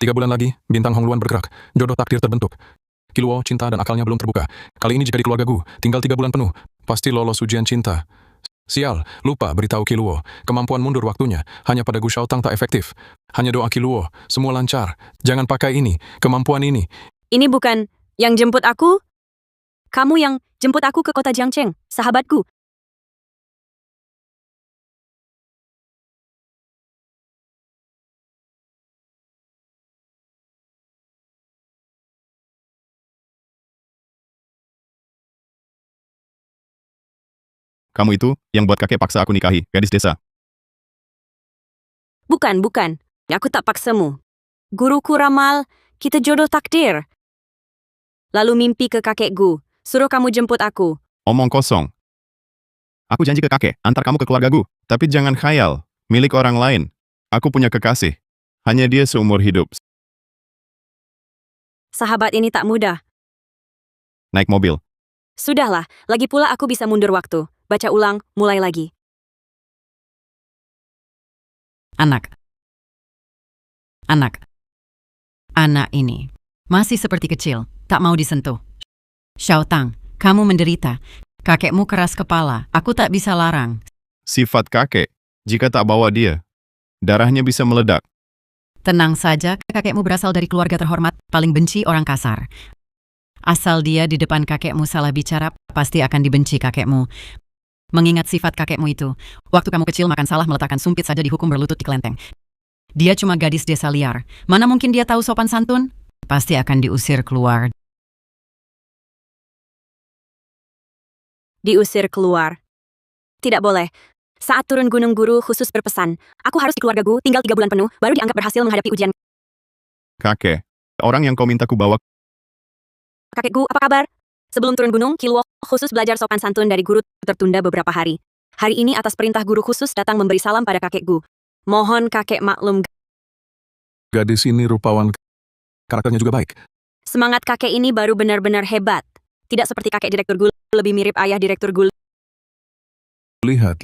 3 bulan lagi, bintang Hongluan bergerak. Jodoh takdir terbentuk. Kiluo, cinta dan akalnya belum terbuka. Kali ini jika di keluarga Gu, tinggal 3 bulan penuh, pasti lolos ujian cinta. Sial, lupa beritahu Kiluo. Kemampuan mundur waktunya, hanya pada Gu Xiaotang tak efektif. Hanya doa Kiluo, semua lancar. Jangan pakai ini, kemampuan ini. Ini bukan yang jemput aku? Kamu yang jemput aku ke kota Jiangcheng, sahabatku. Kamu itu, yang buat kakek paksa aku nikahi, gadis desa. Bukan. Aku tak paksamu. Guruku ramal, kita jodoh takdir. Lalu mimpi ke kakekku, suruh kamu jemput aku. Omong kosong. Aku janji ke kakek, antar kamu ke keluargaku. Tapi jangan khayal, milik orang lain. Aku punya kekasih. Hanya dia seumur hidup. Sahabat ini tak mudah. Naik mobil. Sudahlah, lagi pula aku bisa mundur waktu. Baca ulang, mulai lagi. Anak ini masih seperti kecil, tak mau disentuh. Xiaotang, kamu menderita. Kakekmu keras kepala, aku tak bisa larang. Sifat kakek, jika tak bawa dia, darahnya bisa meledak. Tenang saja, kakekmu berasal dari keluarga terhormat, paling benci orang kasar. Asal dia di depan kakekmu salah bicara, pasti akan dibenci kakekmu. Mengingat sifat kakekmu itu, waktu kamu kecil makan salah meletakkan sumpit saja dihukum berlutut di kelenteng. Dia cuma gadis desa liar. Mana mungkin dia tahu sopan santun? Pasti akan diusir keluar. Diusir keluar. Tidak boleh. Saat turun gunung guru khusus berpesan, aku harus di keluargaku tinggal 3 bulan penuh, baru dianggap berhasil menghadapi ujian. Kakek, orang yang kau minta ku bawa. Kakekku, apa kabar? Sebelum turun gunung, Kiluo khusus belajar sopan santun dari guru tertunda beberapa hari. Hari ini atas perintah guru khusus datang memberi salam pada kakekku. Mohon kakek maklum. Gadis ini rupawan, karakternya juga baik. Semangat kakek ini baru benar-benar hebat. Tidak seperti kakek Direktur Gul, lebih mirip ayah Direktur Gul. Lihat,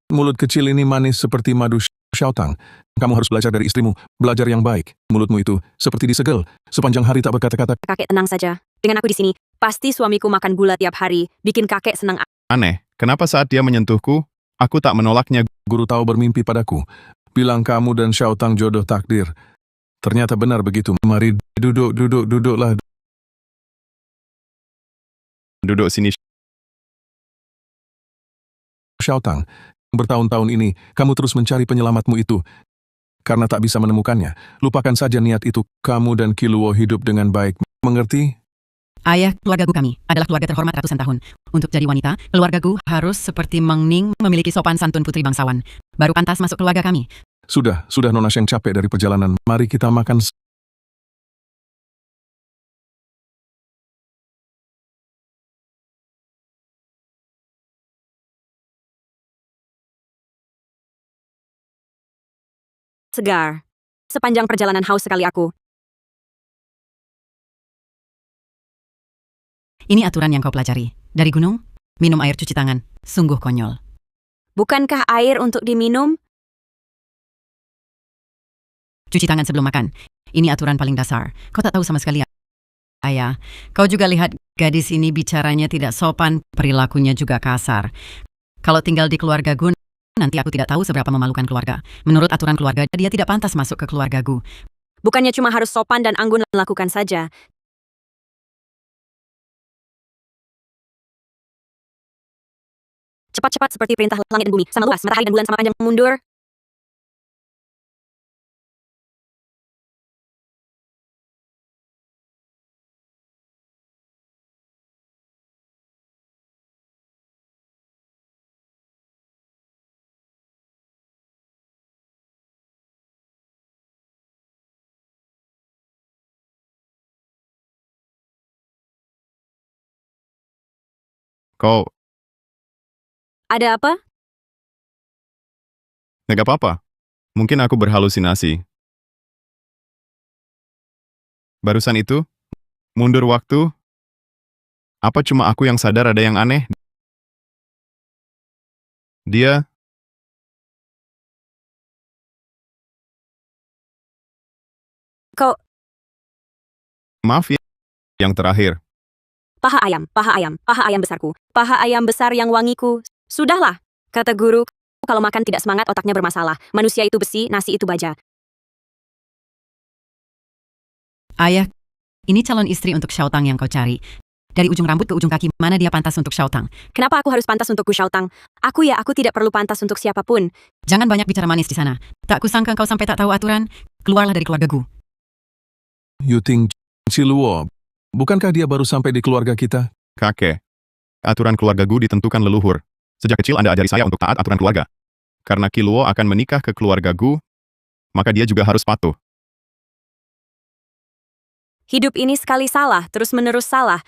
mulut kecil ini manis seperti madu Xiaotang. Kamu harus belajar dari istrimu, belajar yang baik. Mulutmu itu seperti disegel, sepanjang hari tak berkata-kata. Kakek tenang saja. Dengan aku di sini, pasti suamiku makan gula tiap hari, bikin kakek senang. Aneh, kenapa saat dia menyentuhku, aku tak menolaknya. Guru tahu bermimpi padaku. Bilang kamu dan Xiaotang jodoh takdir. Ternyata benar begitu. Mari duduklah. Duduk sini. Xiaotang, bertahun-tahun ini, kamu terus mencari penyelamatmu itu. Karena tak bisa menemukannya, lupakan saja niat itu. Kamu dan Kiluo hidup dengan baik. Mengerti? Ayah, keluargaku kami adalah keluarga terhormat ratusan tahun. Untuk jadi wanita, keluargaku harus seperti Meng Ning memiliki sopan santun putri bangsawan. Baru pantas masuk keluarga kami. Sudah Nona Sheng capek dari perjalanan. Mari kita makan. Segar. Sepanjang perjalanan haus sekali aku. Ini aturan yang kau pelajari. Dari gunung, minum air cuci tangan. Sungguh konyol. Bukankah air untuk diminum? Cuci tangan sebelum makan. Ini aturan paling dasar. Kau tak tahu sama sekali, Ayah. Kau juga lihat gadis ini bicaranya tidak sopan, perilakunya juga kasar. Kalau tinggal di keluarga Gun, nanti aku tidak tahu seberapa memalukan keluarga. Menurut aturan keluarga, dia tidak pantas masuk ke keluarga Gu. Bukannya cuma harus sopan dan anggun melakukan saja. Cepat-cepat seperti perintah langit dan bumi, sama luas, matahari dan bulan sama panjang mundur. Kau, Ada apa? nggak apa-apa. Mungkin aku berhalusinasi. Barusan itu, mundur waktu. Apa cuma aku yang sadar ada yang aneh? Dia, Kau, Maaf ya, yang terakhir. paha ayam besarku. Paha ayam besar yang wangiku. Sudahlah, kata guru, kalau makan tidak semangat otaknya bermasalah. Manusia itu besi, nasi itu baja. Ayah, ini calon istri untuk Xiaotang yang kau cari. Dari ujung rambut ke ujung kaki, mana dia pantas untuk Xiaotang? Kenapa aku harus pantas untuk Gu Xiaotang? Aku tidak perlu pantas untuk siapapun. Jangan banyak bicara manis di sana. Tak kusangka kau sampai tak tahu aturan. Keluarlah dari keluarga Gu. Yuting Ciluo, bukankah dia baru sampai di keluarga kita? Kakek, aturan keluarga Gu ditentukan leluhur. Sejak kecil Anda ajari saya untuk taat aturan keluarga. Karena Kiluo akan menikah ke keluarga Gu, maka dia juga harus patuh. Hidup ini sekali salah, terus-menerus salah.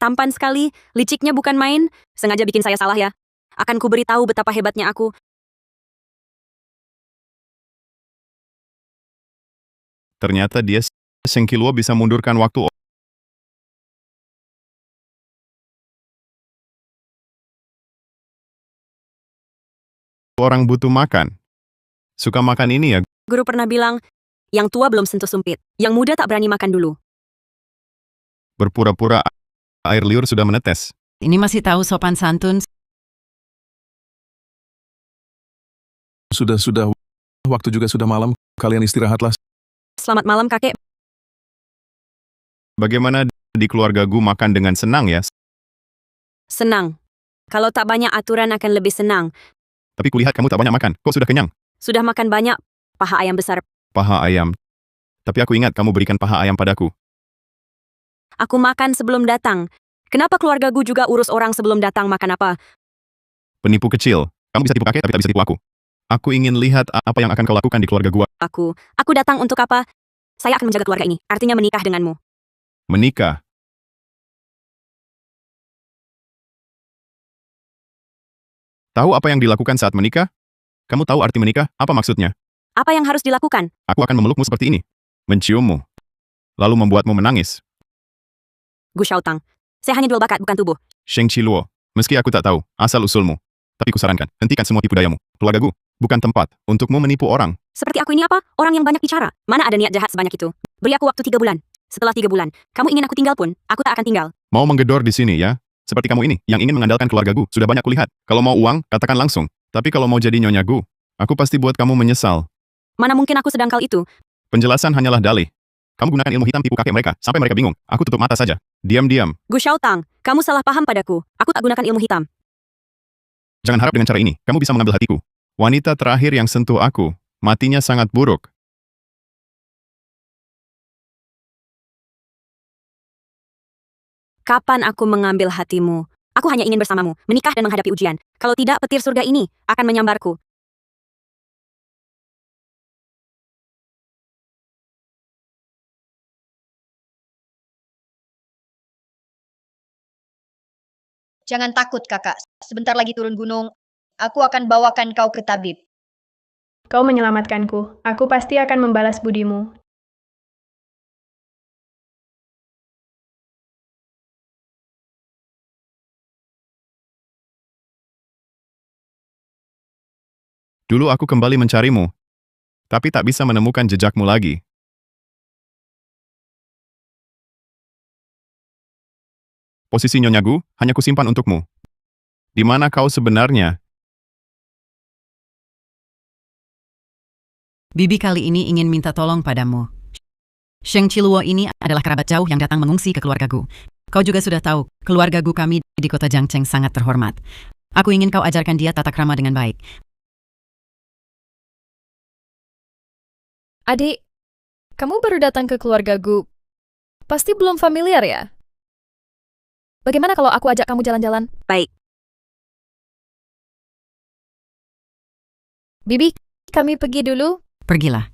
Tampan sekali, liciknya bukan main, sengaja bikin saya salah ya. Akan ku beritahu betapa hebatnya aku. Ternyata dia Seng Kiluo bisa mundurkan waktu. Orang butuh makan. Suka makan ini ya. Guru pernah bilang, yang tua belum sentuh sumpit, yang muda tak berani makan dulu. Berpura-pura air liur sudah menetes. Ini masih tahu sopan santun. Sudah, waktu juga sudah malam, kalian istirahatlah. Selamat malam kakek. Bagaimana di keluarga Gu makan dengan senang ya? Senang. Kalau tak banyak aturan akan lebih senang. Tapi kulihat kamu tak banyak makan. Kok sudah kenyang? Sudah makan banyak, paha ayam besar. Paha ayam. Tapi aku ingat kamu berikan paha ayam padaku. Aku makan sebelum datang. Kenapa keluarga Gu juga urus orang sebelum datang makan apa? Penipu kecil. Kamu bisa tipu kakek tapi tak bisa tipu aku. Aku ingin lihat apa yang akan kau lakukan di keluarga gua. Aku datang untuk apa? Saya akan menjaga keluarga ini, artinya menikah denganmu. Menikah. Tahu apa yang dilakukan saat menikah? Kamu tahu arti menikah? Apa maksudnya? Apa yang harus dilakukan? Aku akan memelukmu seperti ini. Menciummu. Lalu membuatmu menangis. Gu Xiaotang. Saya hanya jual bakat, bukan tubuh. Sheng Qiluo. Meski aku tak tahu asal-usulmu. Tapi kusarankan, hentikan semua tipu dayamu. Keluarga Gu bukan tempat untukmu menipu orang. Seperti aku ini apa? Orang yang banyak bicara. Mana ada niat jahat sebanyak itu? Beri aku waktu 3 bulan. Setelah 3 bulan, kamu ingin aku tinggal pun, aku tak akan tinggal. Mau menggedor di sini ya? Seperti kamu ini, yang ingin mengandalkan keluarga Gu. Sudah banyak kulihat. Kalau mau uang, katakan langsung. Tapi kalau mau jadi nyonya Gu, aku pasti buat kamu menyesal. Mana mungkin aku sedangkal itu? Penjelasan hanyalah dalih. Kamu gunakan ilmu hitam tipu kakek mereka, sampai mereka bingung. Aku tutup mata saja. Diam-diam. Gu Xiaotang, kamu salah paham padaku. Aku tak gunakan ilmu hitam. Jangan harap dengan cara ini, kamu bisa mengambil hatiku. Wanita terakhir yang sentuh aku, matinya sangat buruk. Kapan aku mengambil hatimu? Aku hanya ingin bersamamu, menikah dan menghadapi ujian. Kalau tidak, petir surga ini akan menyambarku. Jangan takut, Kakak. Sebentar lagi turun gunung. Aku akan bawakan kau ke tabib. Kau menyelamatkanku. Aku pasti akan membalas budimu. Dulu aku kembali mencarimu, tapi tak bisa menemukan jejakmu lagi. Posisi Nyonya Gu hanya kusimpan untukmu. Di mana kau sebenarnya? Bibi kali ini ingin minta tolong padamu. Sheng Qiluo ini adalah kerabat jauh yang datang mengungsi ke keluarga Gu. Kau juga sudah tahu, keluarga Gu kami di kota Jiangcheng sangat terhormat. Aku ingin kau ajarkan dia tata krama dengan baik. Adik, kamu baru datang ke keluarga Gu. Pasti belum familiar ya? Bagaimana kalau aku ajak kamu jalan-jalan? Baik. Bibi, kami pergi dulu. Pergilah.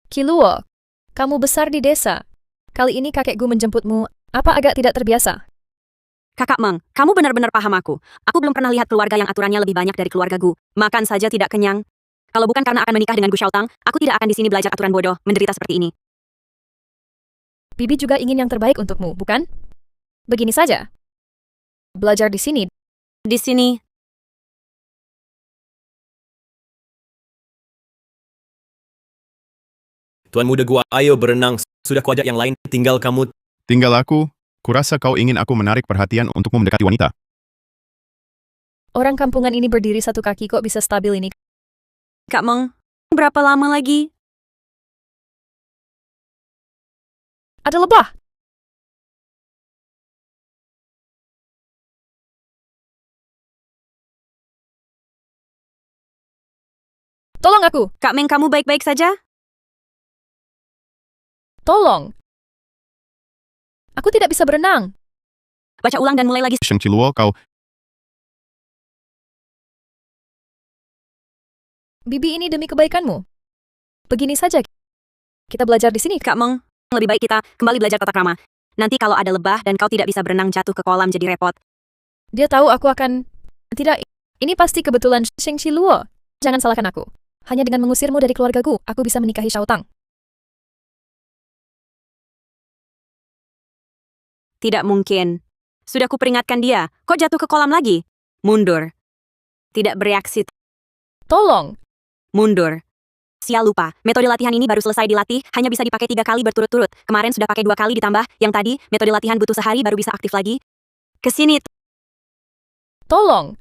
Qiluo, kamu besar di desa. Kali ini kakek Gu menjemputmu. Apa agak tidak terbiasa? Kakak Meng, kamu benar-benar paham aku. Aku belum pernah lihat keluarga yang aturannya lebih banyak dari keluarga Gu. Makan saja tidak kenyang. Kalau bukan karena akan menikah dengan Gu Xiaotang, aku tidak akan di sini belajar aturan bodoh, menderita seperti ini. Bibi juga ingin yang terbaik untukmu, bukan? Begini saja. Belajar di sini. Di sini, Tuan muda gua, ayo berenang. Sudah kuajak yang lain, tinggal kamu. Tinggal aku. Kurasa kau ingin aku menarik perhatian untukmu mendekati wanita. Orang kampungan ini berdiri satu kaki kok bisa stabil ini. Kak Meng, berapa lama lagi? Ada lebah! Tolong aku! Kak Meng, kamu baik-baik saja? Tolong! Aku tidak bisa berenang. Baca ulang dan mulai lagi. Sheng Qiluo, kau... Bibi, ini demi kebaikanmu. Begini saja. Kita belajar di sini. Kak Meng, lebih baik kita kembali belajar tata krama. Nanti kalau ada lebah dan kau tidak bisa berenang jatuh ke kolam jadi repot. Dia tahu aku akan... Tidak, ini pasti kebetulan Sheng Qiluo. Jangan salahkan aku. Hanya dengan mengusirmu dari keluargaku, aku bisa menikahi Xiao Tang. Tidak mungkin. Sudah kuperingatkan dia. Kok jatuh ke kolam lagi? Mundur. Tidak bereaksi. Tolong! Mundur. Sial lupa, metode latihan ini baru selesai dilatih, hanya bisa dipakai 3 kali berturut-turut. Kemarin sudah pakai 2 kali ditambah, yang tadi, metode latihan butuh sehari baru bisa aktif lagi. Kesini. Tolong!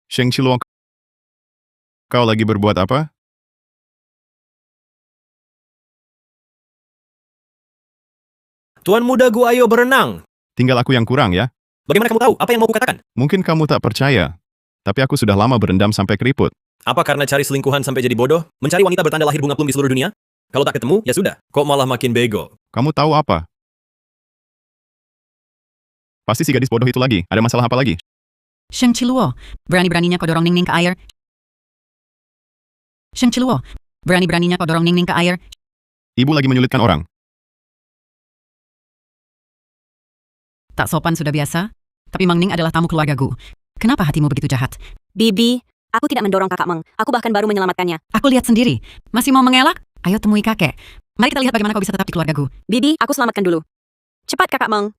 Sheng Qiluo, kau lagi berbuat apa? Tuan muda gua, ayo berenang. Tinggal aku yang kurang ya. Bagaimana kamu tahu apa yang mau kukatakan? Mungkin kamu tak percaya. Tapi aku sudah lama berendam sampai keriput. Apa karena cari selingkuhan sampai jadi bodoh? Mencari wanita bertanda lahir bunga plum di seluruh dunia? Kalau tak ketemu, ya sudah. Kok malah makin bego? Kamu tahu apa? Pasti si gadis bodoh itu lagi. Ada masalah apa lagi? Sheng Qiluo, berani-beraninya kau dorong Ningning ke air. Sheng Qiluo, berani-beraninya kau dorong Ningning ke air. Ibu lagi menyulitkan orang. Tak sopan sudah biasa, tapi Mang Ning adalah tamu keluarga Gu. Kenapa hatimu begitu jahat? Bibi, aku tidak mendorong kakak Meng. Aku bahkan baru menyelamatkannya. Aku lihat sendiri. Masih mau mengelak? Ayo temui kakek. Mari kita lihat bagaimana kau bisa tetap di keluarga Gu. Bibi, aku selamatkan dulu. Cepat kakak Meng.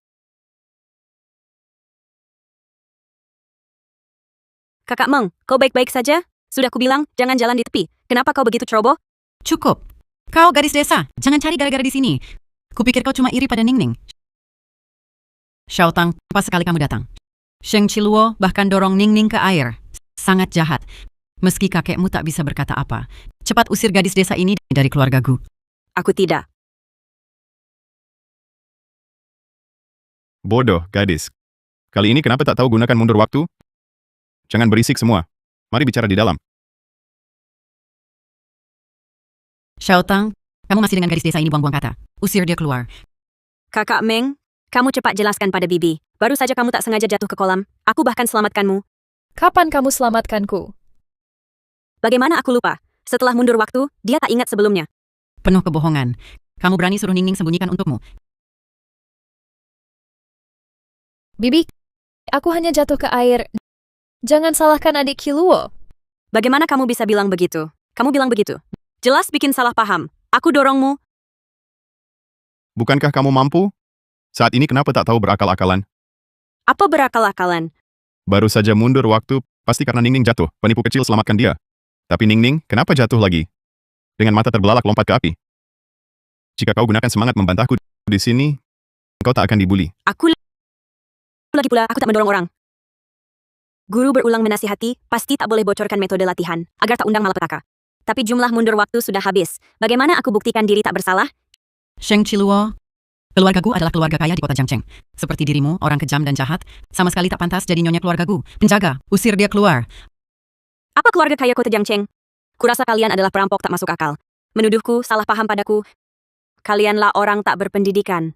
Kakak Meng, kau baik-baik saja? Sudah kubilang, jangan jalan di tepi. Kenapa kau begitu ceroboh? Cukup. Kau gadis desa, jangan cari gara-gara di sini. Kupikir kau cuma iri pada Ningning. Xiao Tang, pas sekali kamu datang. Sheng Qiluo bahkan dorong Ningning ke air. Sangat jahat. Meski kakekmu tak bisa berkata apa. Cepat usir gadis desa ini dari keluarga Gu. Aku tidak. Bodoh, gadis. Kali ini kenapa tak tahu gunakan mundur waktu? Jangan berisik semua. Mari bicara di dalam. Xiao Tang, kamu masih dengan gadis desa ini buang-buang kata. Usir dia keluar. Kakak Meng, kamu cepat jelaskan pada Bibi. Baru saja kamu tak sengaja jatuh ke kolam. Aku bahkan selamatkanmu. Kapan kamu selamatkanku? Bagaimana aku lupa? Setelah mundur waktu, dia tak ingat sebelumnya. Penuh kebohongan. Kamu berani suruh Ningning sembunyikan untukmu. Bibi, aku hanya jatuh ke air. Jangan salahkan adik Qiluo. Bagaimana kamu bisa bilang begitu? Kamu bilang begitu. Jelas bikin salah paham. Aku dorongmu. Bukankah kamu mampu? Saat ini kenapa tak tahu berakal-akalan? Apa berakal-akalan? Baru saja mundur waktu, pasti karena Ningning jatuh. Penipu kecil selamatkan dia. Tapi Ningning, kenapa jatuh lagi? Dengan mata terbelalak lompat ke api. Jika kau gunakan semangat membantahku di sini, kau tak akan dibuli. Aku lagi pula, aku tak mendorong orang. Guru berulang menasihati, pasti tak boleh bocorkan metode latihan, agar tak undang malapetaka. Tapi jumlah mundur waktu sudah habis. Bagaimana aku buktikan diri tak bersalah? Sheng Qiluo, keluarga Gu adalah keluarga kaya di kota Jiangcheng. Seperti dirimu, orang kejam dan jahat, sama sekali tak pantas jadi nyonya keluarga Gu. Penjaga, usir dia keluar. Apa keluarga kaya kota Jiangcheng? Kurasa kalian adalah perampok tak masuk akal. Menuduhku, salah paham padaku. Kalianlah orang tak berpendidikan.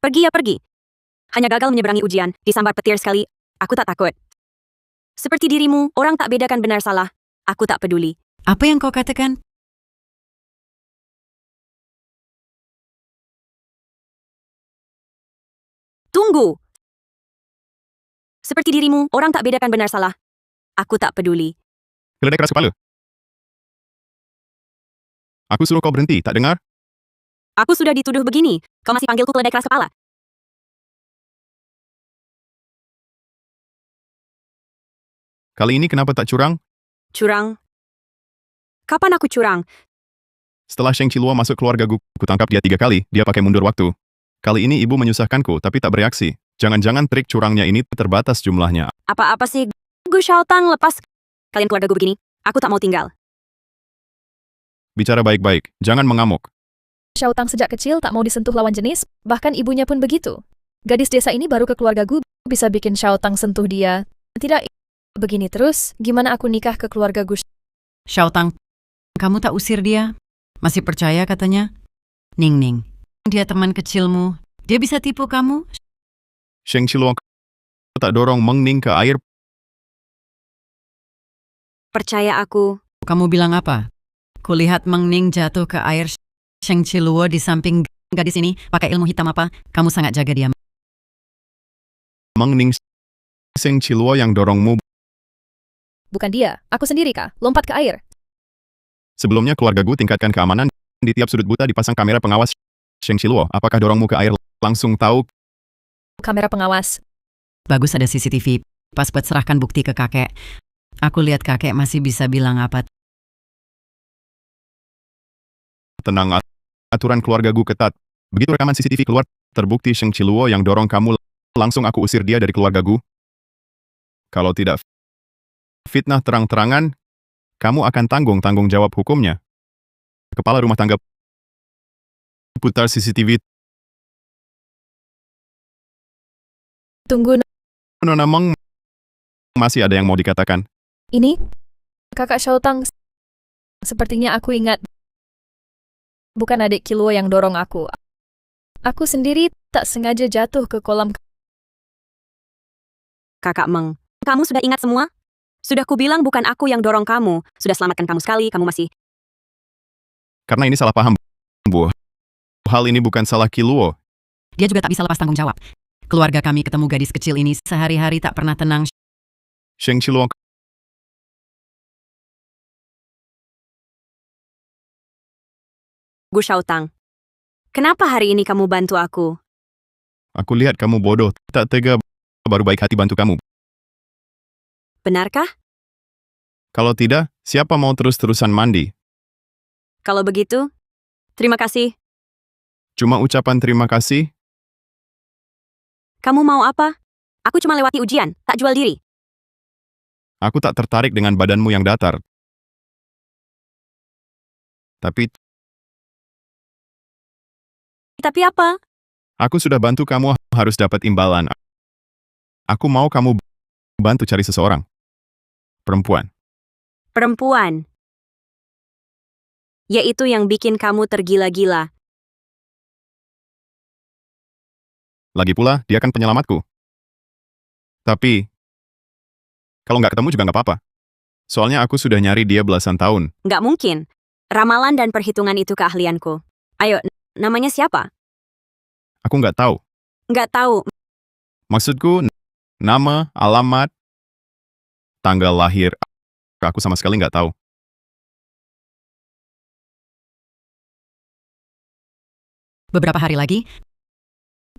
Pergi ya pergi. Hanya gagal menyeberangi ujian, disambar petir sekali, aku tak takut. Seperti dirimu, orang tak bedakan benar salah. Aku tak peduli. Apa yang kau katakan? Tunggu! Seperti dirimu, orang tak bedakan benar salah. Aku tak peduli. Keledai keras kepala. Aku suruh kau berhenti, tak dengar? Aku sudah dituduh begini, kau masih panggilku keledai keras kepala. Kali ini kenapa tak curang? Curang? Kapan aku curang? Setelah Sheng Qiluo masuk keluarga Gu, kutangkap dia 3 kali, dia pakai mundur waktu. Kali ini ibu menyusahkanku, tapi tak bereaksi. Jangan-jangan trik curangnya ini terbatas jumlahnya. Apa-apa sih? Gu Xiaotang, lepas kalian keluarga gue begini. Aku tak mau tinggal. Bicara baik-baik, jangan mengamuk. Xiaotang sejak kecil tak mau disentuh lawan jenis, bahkan ibunya pun begitu. Gadis desa ini baru ke keluarga Gu, bisa bikin Xiaotang sentuh dia. Tidak, begini terus, gimana aku nikah ke keluarga Gu? Xiaotang, kamu tak usir dia? Masih percaya katanya? Ning, dia teman kecilmu. Dia bisa tipu kamu? Sheng Qiluo tak dorong Meng Ning ke air. Percaya aku. Kamu bilang apa? Kulihat Meng Ning jatuh ke air. Sheng Qiluo di samping gadis ini pakai ilmu hitam apa? Kamu sangat jaga dia. Meng Ning Sheng Qiluo yang dorongmu. Bukan dia, aku sendiri kah? Lompat ke air. Sebelumnya keluarga Gu tingkatkan keamanan. Di tiap sudut buta dipasang kamera pengawas. Sheng Qiluo, apakah dorongmu ke air langsung tahu? Kamera pengawas. Bagus ada CCTV. Pas buat serahkan bukti ke kakek. Aku lihat kakek masih bisa bilang apa. Tenang, aturan keluarga Gu ketat. Begitu rekaman CCTV keluar, terbukti Sheng Qiluo yang dorong kamu, langsung aku usir dia dari keluarga Gu. Kalau tidak fitnah terang-terangan, kamu akan tanggung jawab hukumnya. Kepala rumah tangga putar CCTV. Tunggu, Nona Meng, masih ada yang mau dikatakan. ini? Kakak Xiaotang, sepertinya aku ingat. Bukan adik Qiluo yang dorong aku. Aku sendiri tak sengaja jatuh ke kolam. Kakak Meng, kamu sudah ingat semua? Sudah kubilang bukan aku yang dorong kamu. Sudah selamatkan kamu sekali, kamu masih... Karena ini salah paham, Bu. Hal ini bukan salah Qiluo. Dia juga tak bisa lepas tanggung jawab. Keluarga kami ketemu gadis kecil ini sehari-hari tak pernah tenang. Sheng Qiluo, Gu Xiaotang, kenapa hari ini kamu bantu aku? aku lihat kamu bodoh, tak tega, baru baik hati bantu kamu. Benarkah? Kalau tidak, siapa mau terus-terusan mandi? Kalau begitu, terima kasih. Cuma ucapan terima kasih? Kamu mau apa? Aku cuma lewati ujian, tak jual diri. Aku tak tertarik dengan badanmu yang datar. Tapi, Tapi apa? aku sudah bantu kamu, harus dapat imbalan. Aku mau kamu bantu cari seseorang. Perempuan. Perempuan. Yaitu yang bikin kamu tergila-gila. Lagi pula, dia kan penyelamatku. Tapi, kalau nggak ketemu juga nggak apa-apa. Soalnya aku sudah nyari dia belasan tahun. Nggak mungkin. Ramalan dan perhitungan itu keahlianku. Ayo, namanya siapa? Aku nggak tahu. Nggak tahu. Maksudku, nama, alamat, tanggal lahir, aku sama sekali nggak tahu. Beberapa hari lagi,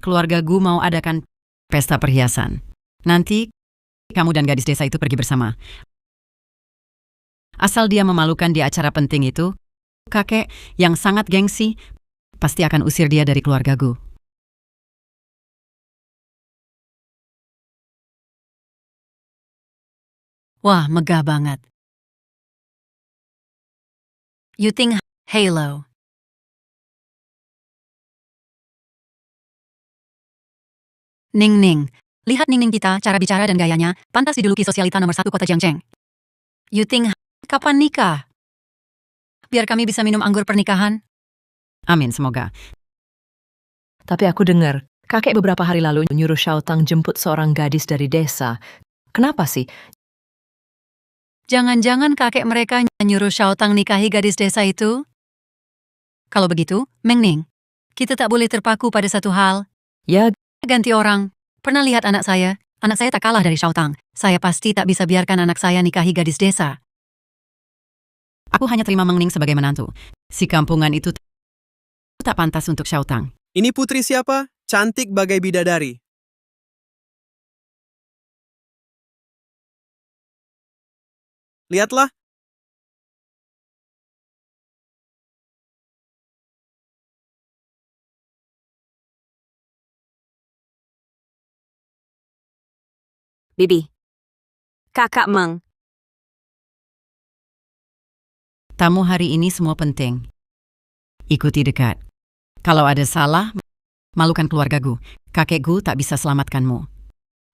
keluarga Gu mau adakan pesta perhiasan. Nanti, kamu dan gadis desa itu pergi bersama. Asal dia memalukan di acara penting itu, kakek yang sangat gengsi pasti akan usir dia dari keluarga Gu. Wah, megah banget. You think Halo. Ning, lihat Ning kita, cara bicara dan gayanya, pantas dijuluki sosialita nomor 1 kota Jiangcheng. You think kapan nikah? Biar kami bisa minum anggur pernikahan. Amin, semoga. Tapi aku dengar, kakek beberapa hari lalu nyuruh Xiaotang jemput seorang gadis dari desa. Kenapa sih? Jangan-jangan kakek mereka nyuruh Xiaotang nikahi gadis desa itu? Kalau begitu, Meng Ning, kita tak boleh terpaku pada satu hal. Ya, Ganti orang. Pernah lihat anak saya? Anak saya tak kalah dari Xiaotang. Saya pasti tak bisa biarkan anak saya nikahi gadis desa. Aku hanya terima Meng Ning sebagai menantu. Si kampungan itu tak pantas untuk Xiaotang. Ini putri siapa? Cantik bagai bidadari. Lihatlah, Bibi. Kakak Meng. Tamu hari ini semua penting. Ikuti dekat. Kalau ada salah, malukan keluargaku. Kakekku tak bisa selamatkanmu.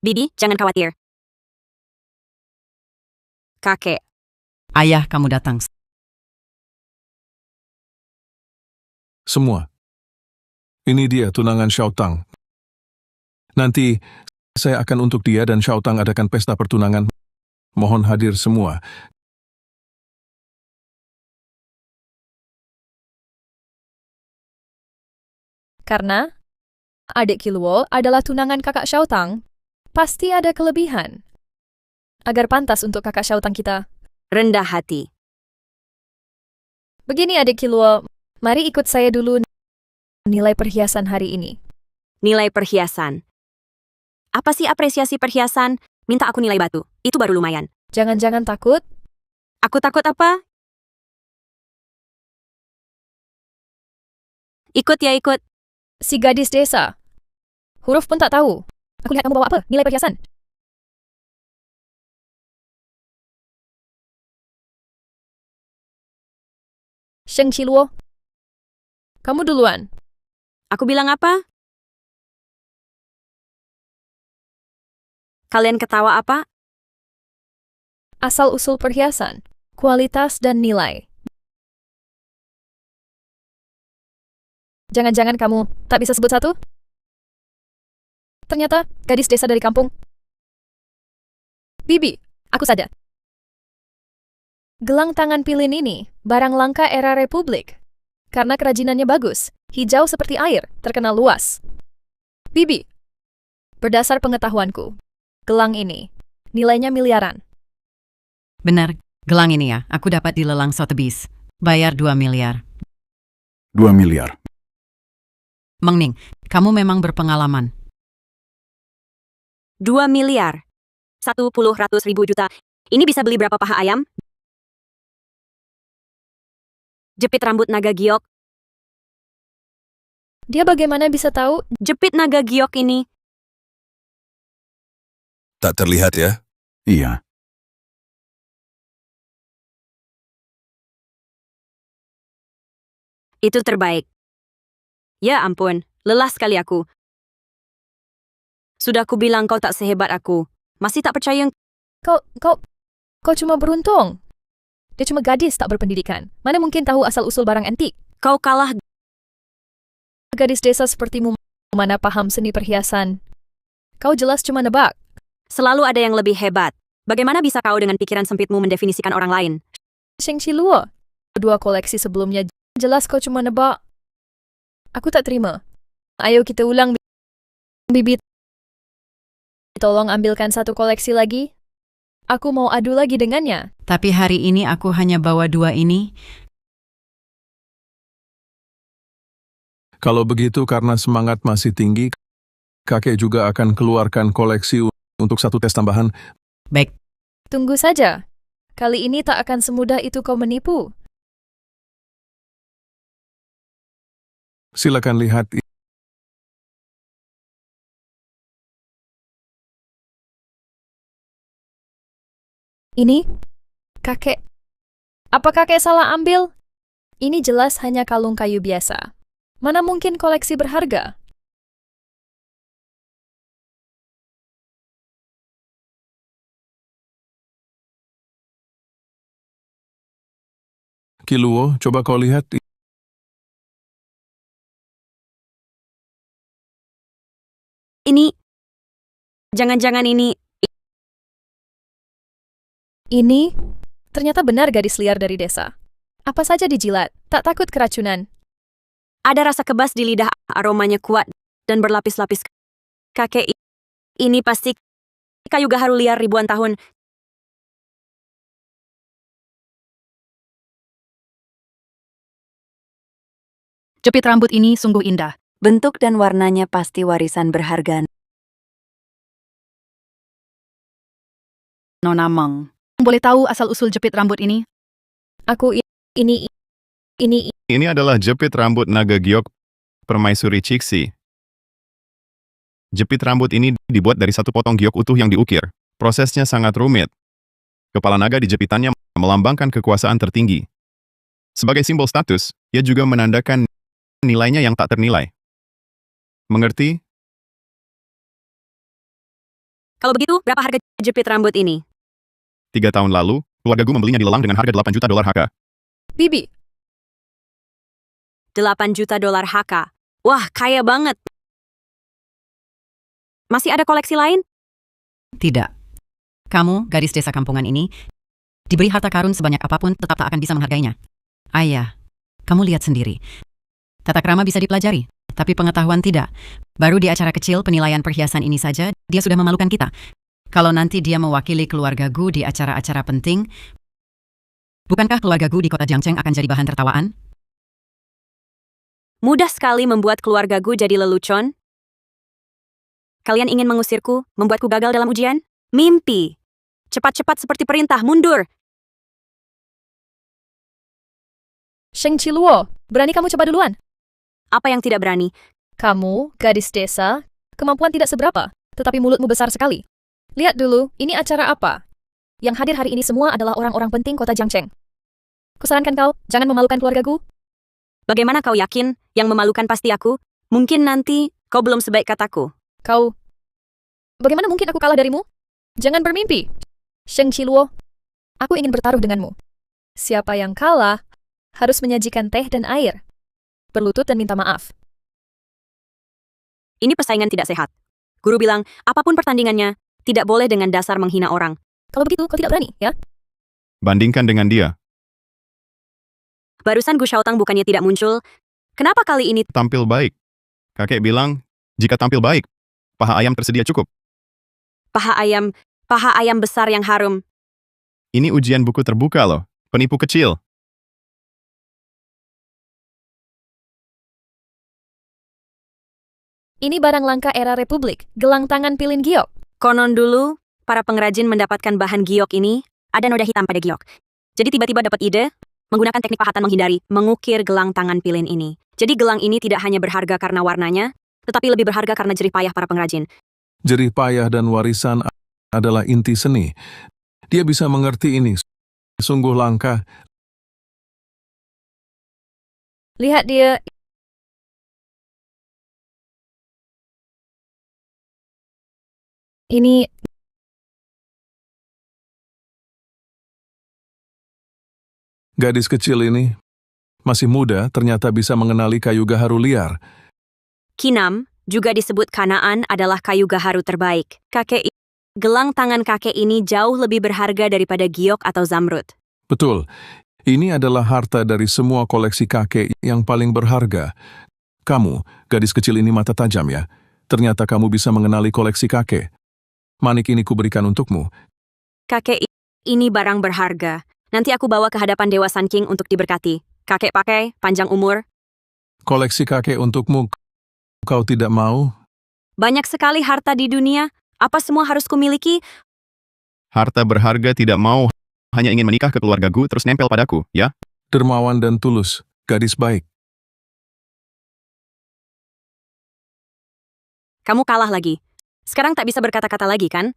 Bibi, jangan khawatir. Kakek. Ayah kamu datang. Semua. Ini dia tunangan Xiao Tang. Nanti saya akan untuk dia dan Xiao Tang adakan pesta pertunangan. Mohon hadir semua. Karena adik Kiluo adalah tunangan kakak Xiaotang, pasti ada kelebihan. Agar pantas untuk kakak Xiaotang kita. Rendah hati. Begini adik Kiluo, mari ikut saya dulu nilai perhiasan hari ini. Nilai perhiasan. Apa sih apresiasi perhiasan? Minta aku nilai batu. Itu baru lumayan. Jangan-jangan takut? Aku takut apa? Ikut ya ikut. Si gadis desa. Huruf pun tak tahu. Aku lihat kamu bawa apa? Nilai perhiasan. Sheng Qiluo. Kamu duluan. Aku bilang apa? Kalian ketawa apa? Asal-usul perhiasan, kualitas dan nilai. Jangan-jangan kamu tak bisa sebut satu? Ternyata gadis desa dari kampung. Bibi, aku sadar. Gelang tangan pilin ini barang langka era Republik. Karena kerajinannya bagus, hijau seperti air, terkenal luas. Bibi, berdasar pengetahuanku, gelang ini nilainya miliaran. Benar, gelang ini ya, aku dapat dilelang Sotheby's. Bayar 2 miliar. 2 miliar. Meng Ning, kamu memang berpengalaman. 2 miliar. 100.000 juta. Ini bisa beli berapa paha ayam? Jepit rambut naga giok. Dia bagaimana bisa tahu? Jepit naga giok ini. Tak terlihat ya? Iya. Itu terbaik. Ya ampun, lelah sekali aku. Sudah ku bilang kau tak sehebat aku. Masih tak percaya? Kau cuma beruntung. Dia cuma gadis tak berpendidikan. Mana mungkin tahu asal-usul barang antik? Kau kalah. Gadis desa sepertimu mana paham seni perhiasan. Kau jelas cuma nebak. Selalu ada yang lebih hebat. Bagaimana bisa kau dengan pikiran sempitmu mendefinisikan orang lain? Sheng Qiluo. 2 koleksi sebelumnya jelas kau cuma nebak. Aku tak terima. Ayo kita ulang, Bibi. Tolong ambilkan 1 koleksi lagi. Aku mau adu lagi dengannya. Tapi hari ini aku hanya bawa 2 ini. Kalau begitu karena semangat masih tinggi, kakek juga akan keluarkan koleksi untuk 1 tes tambahan. Baik, Tunggu saja. Kali ini tak akan semudah itu kau menipu. Silakan lihat. Ini? Kakek. Apa kakek salah ambil? Ini jelas hanya kalung kayu biasa. Mana mungkin koleksi berharga? Kiluo, coba kau lihat. Ini. Jangan-jangan ini. Ini? Ternyata benar gadis liar dari desa. Apa saja dijilat, tak takut keracunan. Ada rasa kebas di lidah, aromanya kuat dan berlapis-lapis. Kakek, ini pasti kayu gaharu liar ribuan tahun. Jepit rambut ini sungguh indah. Bentuk dan warnanya pasti warisan berharga. Nona Meng. Boleh tahu asal-usul jepit rambut ini? Aku ini. Ini adalah jepit rambut naga giok permaisuri Cixi. Jepit rambut ini dibuat dari 1 potong giok utuh yang diukir. Prosesnya sangat rumit. Kepala naga di jepitannya melambangkan kekuasaan tertinggi. Sebagai simbol status, ia juga menandakan nilainya yang tak ternilai. Mengerti? Kalau begitu, berapa harga jepit rambut ini? 3 tahun lalu, keluarga Gu membelinya di lelang dengan harga 8 juta dolar HK. Bibi, 8 juta dolar HK. Wah, kaya banget. Masih ada koleksi lain? Tidak. Kamu, gadis desa kampungan ini, diberi harta karun sebanyak apapun tetap tak akan bisa menghargainya. Ayah, kamu lihat sendiri. Tata krama bisa dipelajari, tapi pengetahuan tidak. Baru di acara kecil penilaian perhiasan ini saja, dia sudah memalukan kita. Kalau nanti dia mewakili keluarga Gu di acara-acara penting, bukankah keluarga Gu di kota Jiangcheng akan jadi bahan tertawaan? Mudah sekali membuat keluarga Gu jadi lelucon. Kalian ingin mengusirku, membuatku gagal dalam ujian? Mimpi. Cepat-cepat seperti perintah, mundur. Sheng Qiluo, berani kamu coba duluan? Apa yang tidak berani? Kamu, gadis desa, kemampuan tidak seberapa, tetapi mulutmu besar sekali. Lihat dulu, ini acara apa? Yang hadir hari ini semua adalah orang-orang penting kota Jiangcheng. Kusarankan kau, jangan memalukan keluarga Gu. Bagaimana kau yakin yang memalukan pasti aku? Mungkin nanti kau belum sebaik kataku. Kau... Bagaimana mungkin aku kalah darimu? Jangan bermimpi. Sheng Qiluo, aku ingin bertaruh denganmu. Siapa yang kalah harus menyajikan teh dan air, berlutut dan minta maaf. Ini persaingan tidak sehat. Guru bilang, apapun pertandingannya, tidak boleh dengan dasar menghina orang. Kalau begitu, kau tidak berani, ya? Bandingkan dengan dia. Barusan Gu Xiaotang bukannya tidak muncul. Kenapa kali ini? Tampil baik. Kakek bilang, jika tampil baik, paha ayam tersedia cukup. Paha ayam besar yang harum. Ini ujian buku terbuka loh. Penipu kecil. Ini barang langka era Republik, gelang tangan pilin giok. Konon dulu, para pengrajin mendapatkan bahan giok ini, ada noda hitam pada giok. Jadi tiba-tiba dapat ide, menggunakan teknik pahatan menghindari, mengukir gelang tangan pilin ini. Jadi gelang ini tidak hanya berharga karena warnanya, tetapi lebih berharga karena jerih payah para pengrajin. Jerih payah dan warisan adalah inti seni. Dia bisa mengerti ini. Sungguh langka. Lihat dia. Ini Gadis kecil ini, masih muda, ternyata bisa mengenali kayu gaharu liar. Kinam, juga disebut Kanaan, adalah kayu gaharu terbaik. Gelang tangan kakek ini jauh lebih berharga daripada giok atau zamrud. Betul, ini adalah harta dari semua koleksi kakek yang paling berharga. Kamu, gadis kecil ini mata tajam ya. Ternyata kamu bisa mengenali koleksi kakek. Manik ini kuberikan untukmu. Kakek ini barang berharga. Nanti aku bawa ke hadapan Dewa Sun King untuk diberkati. Kakek pakai, panjang umur. Koleksi kakek untukmu, kau tidak mau? Banyak sekali harta di dunia. Apa semua harus kumiliki? Harta berharga tidak mau, hanya ingin menikah ke keluarga Gu terus nempel padaku, ya? Dermawan dan tulus, gadis baik. Kamu kalah lagi. Sekarang tak bisa berkata-kata lagi, kan?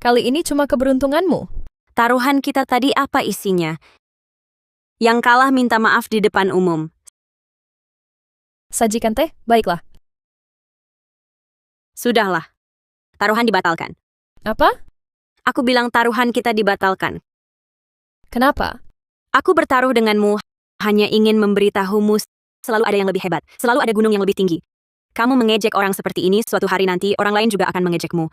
kali ini cuma keberuntunganmu. Taruhan kita tadi apa isinya? Yang kalah minta maaf di depan umum. Sajikan teh, baiklah. Sudahlah. Taruhan dibatalkan. Apa? Aku bilang taruhan kita dibatalkan. Kenapa? Aku bertaruh denganmu hanya ingin memberitahumu selalu ada yang lebih hebat. Selalu ada gunung yang lebih tinggi. Kamu mengejek orang seperti ini, suatu hari nanti orang lain juga akan mengejekmu.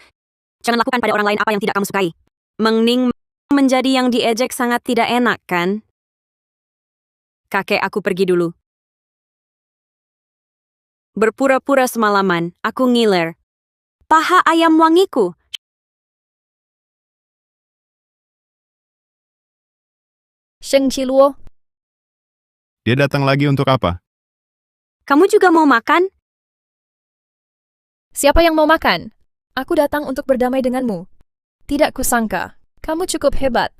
Jangan lakukan pada orang lain apa yang tidak kamu sukai. Mengning menjadi yang diejek sangat tidak enak, kan? Kakek, aku pergi dulu. Berpura-pura semalaman, aku ngiler. Paha ayam wangiku. Sheng Qiluo, Dia datang lagi untuk apa? Kamu juga mau makan? siapa yang mau makan? Aku datang untuk berdamai denganmu. Tidak kusangka, kamu cukup hebat.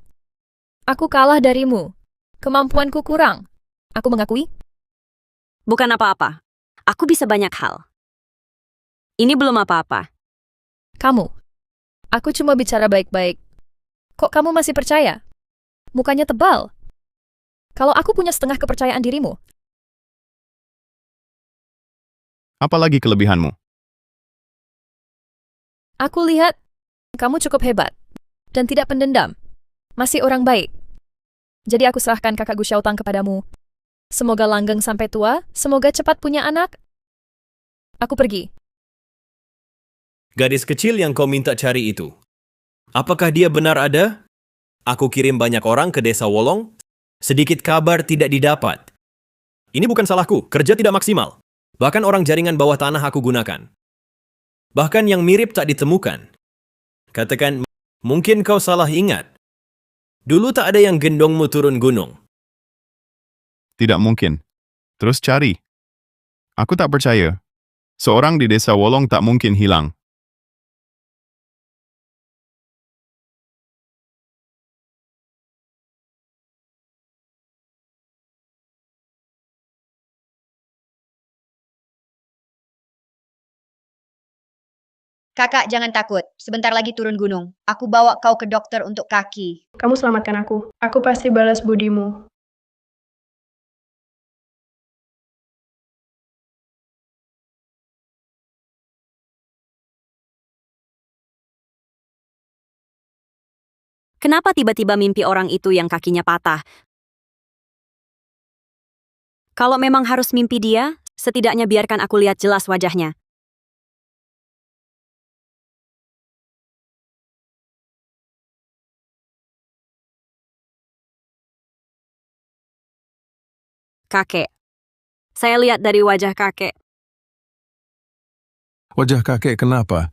Aku kalah darimu. Kemampuanku kurang. Aku mengakui. Bukan apa-apa. Aku bisa banyak hal. Ini belum apa-apa. Kamu. Aku cuma bicara baik-baik. Kok kamu masih percaya? Mukanya tebal. Kalau aku punya setengah kepercayaan dirimu, Apalagi kelebihanmu? aku lihat kamu cukup hebat dan tidak pendendam. Masih orang baik. Jadi aku serahkan kakak Gu Xiaotang kepadamu. Semoga langgeng sampai tua, semoga cepat punya anak. Aku pergi. Gadis kecil yang kau minta cari itu. Apakah dia benar ada? Aku kirim banyak orang ke desa Wolong. Sedikit kabar tidak didapat. Ini bukan salahku, kerja tidak maksimal. Bahkan orang jaringan bawah tanah aku gunakan. Bahkan yang mirip tak ditemukan. Katakan, mungkin kau salah ingat. Dulu tak ada yang gendongmu turun gunung. Tidak mungkin. Terus cari. Aku tak percaya. Seorang di desa Wolong tak mungkin hilang. Kakak, jangan takut. Sebentar lagi turun gunung. Aku bawa kau ke dokter untuk kaki. Kamu selamatkan aku. Aku pasti balas budimu. Kenapa tiba-tiba mimpi orang itu yang kakinya patah? Kalau memang harus mimpi dia, setidaknya biarkan aku lihat jelas wajahnya. Kakek. Saya lihat dari wajah kakek. Wajah kakek kenapa?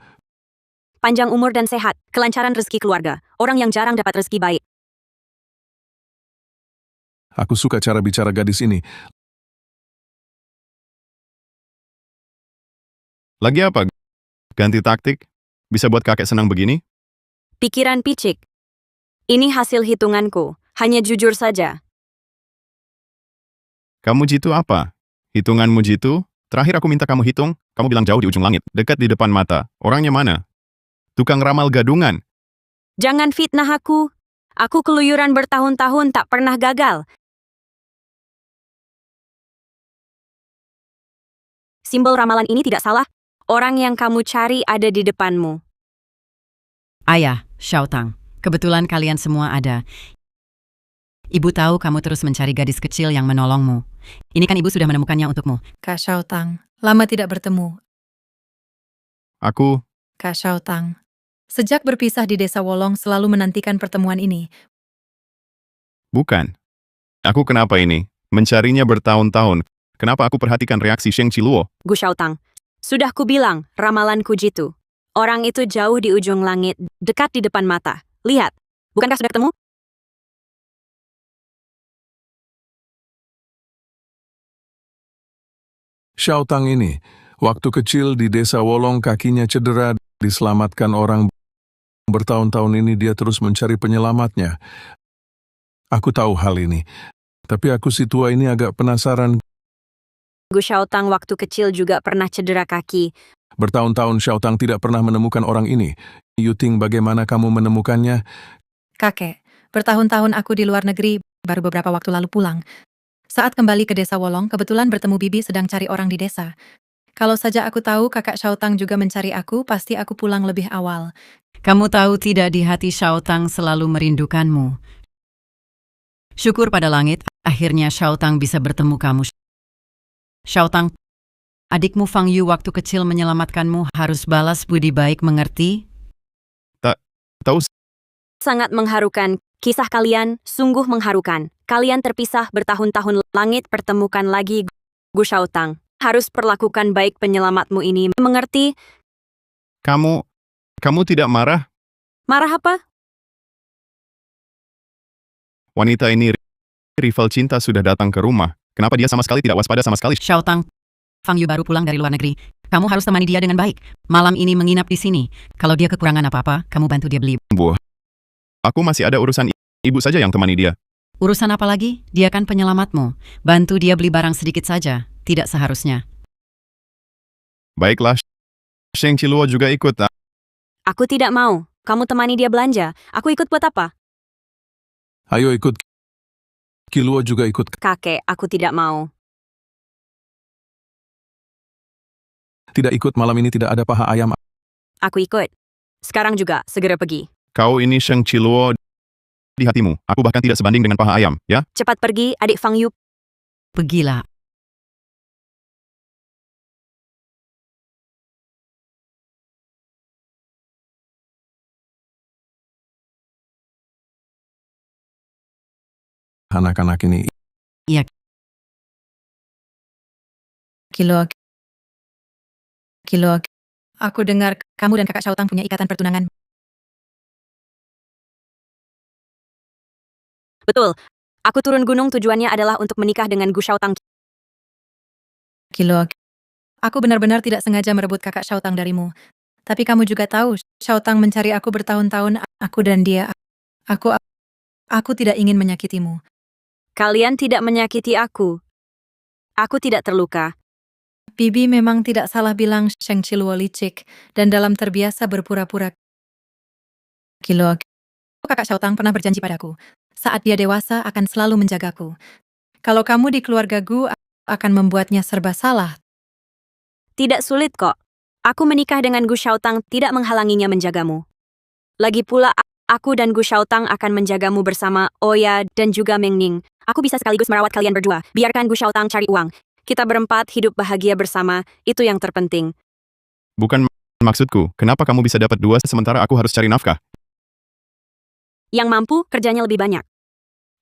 Panjang umur dan sehat, kelancaran rezeki keluarga. Orang yang jarang dapat rezeki baik. Aku suka cara bicara gadis ini. Lagi apa? Ganti taktik? Bisa buat kakek senang begini? Pikiran picik. Ini hasil hitunganku. Hanya jujur saja. Kamu jitu apa? Hitunganmu jitu? Terakhir aku minta kamu hitung, kamu bilang jauh di ujung langit, dekat di depan mata. Orangnya mana? Tukang ramal gadungan. Jangan fitnah aku. Aku keluyuran bertahun-tahun tak pernah gagal. Simbol ramalan ini tidak salah. Orang yang kamu cari ada di depanmu. Ayah, Xiaotang, kebetulan kalian semua ada. Ibu tahu kamu terus mencari gadis kecil yang menolongmu. Ini kan ibu sudah menemukannya untukmu. Kak Xiaotang, lama tidak bertemu. Aku, Kak Xiaotang, sejak berpisah di desa Wolong selalu menantikan pertemuan ini. bukan. Aku kenapa ini? Mencarinya bertahun-tahun. Kenapa aku perhatikan reaksi Sheng Qiluo? Gu Xiaotang, sudah kubilang, ramalanku jitu. Orang itu jauh di ujung langit, dekat di depan mata. Lihat, bukankah sudah ketemu? Xiaotang ini, waktu kecil di desa Wolong kakinya cedera, diselamatkan orang. Bertahun-tahun ini dia terus mencari penyelamatnya. Aku tahu hal ini, tapi aku si tua ini agak penasaran. Gu Xiaotang waktu kecil juga pernah cedera kaki. Bertahun-tahun Xiaotang tidak pernah menemukan orang ini. Yuting, bagaimana kamu menemukannya? Kakek, bertahun-tahun aku di luar negeri, baru beberapa waktu lalu pulang. Saat kembali ke desa Wolong, kebetulan bertemu Bibi sedang cari orang di desa. Kalau saja aku tahu kakak Xiaotang juga mencari aku, pasti aku pulang lebih awal. Kamu tahu tidak di hati Xiaotang selalu merindukanmu. Syukur pada langit, akhirnya Xiaotang bisa bertemu kamu. Xiaotang, adikmu Fang Yu waktu kecil menyelamatkanmu harus balas budi baik, mengerti? Tahu Sangat mengharukan. Kisah kalian sungguh mengharukan. Kalian terpisah bertahun-tahun, langit pertemukan lagi. Gu Xiaotang, harus perlakukan baik penyelamatmu ini, mengerti? kamu tidak marah? Marah apa? Wanita ini rival cinta sudah datang ke rumah. Kenapa dia sama sekali tidak waspada sama sekali? Xiaotang, Fang Yu baru pulang dari luar negeri. Kamu harus temani dia dengan baik. Malam ini menginap di sini. Kalau dia kekurangan apa-apa, kamu bantu dia beli. Bu, aku masih ada urusan ibu saja yang temani dia. Urusan apa lagi? Dia kan penyelamatmu. Bantu dia beli barang sedikit saja. Tidak seharusnya. Baiklah, Sheng Qiluo juga ikut. Aku tidak mau. kamu temani dia belanja. Aku ikut buat apa? Ayo ikut. Kiluo juga ikut. Kakek, aku tidak mau. Tidak ikut malam ini tidak ada paha ayam. Aku ikut. Sekarang juga, segera pergi. Kau ini Sheng Chiluo di hatimu. Aku bahkan tidak sebanding dengan paha ayam, ya? Cepat pergi, adik Fang Yu. Pergilah. Anak-anak ini. Kiluo. Aku dengar kamu dan kakak Xiaotang punya ikatan pertunangan. Betul. Aku turun gunung tujuannya adalah untuk menikah dengan Gu Xiaotang. Kiluo. Aku benar-benar tidak sengaja merebut kakak Xiaotang darimu. Tapi kamu juga tahu, Xiaotang mencari aku bertahun-tahun, aku dan dia. Aku tidak ingin menyakitimu. Kalian tidak menyakiti aku. Aku tidak terluka. Bibi memang tidak salah bilang Sheng Chiluo licik dan dalam terbiasa berpura-pura. Kiluo. Kakak Xiaotang pernah berjanji padaku, saat dia dewasa akan selalu menjagaku. Kalau kamu di keluarga Gu akan membuatnya serba salah. Tidak sulit kok. Aku menikah dengan Gu Xiaotang tidak menghalanginya menjagamu. Lagi pula, aku dan Gu Xiaotang akan menjagamu bersama Oya dan juga Meng Ning. Aku bisa sekaligus merawat kalian berdua. Biarkan Gu Xiaotang cari uang. Kita berempat hidup bahagia bersama, itu yang terpenting. Bukan maksudku, kenapa kamu bisa dapat dua sementara aku harus cari nafkah? Yang mampu, kerjanya lebih banyak.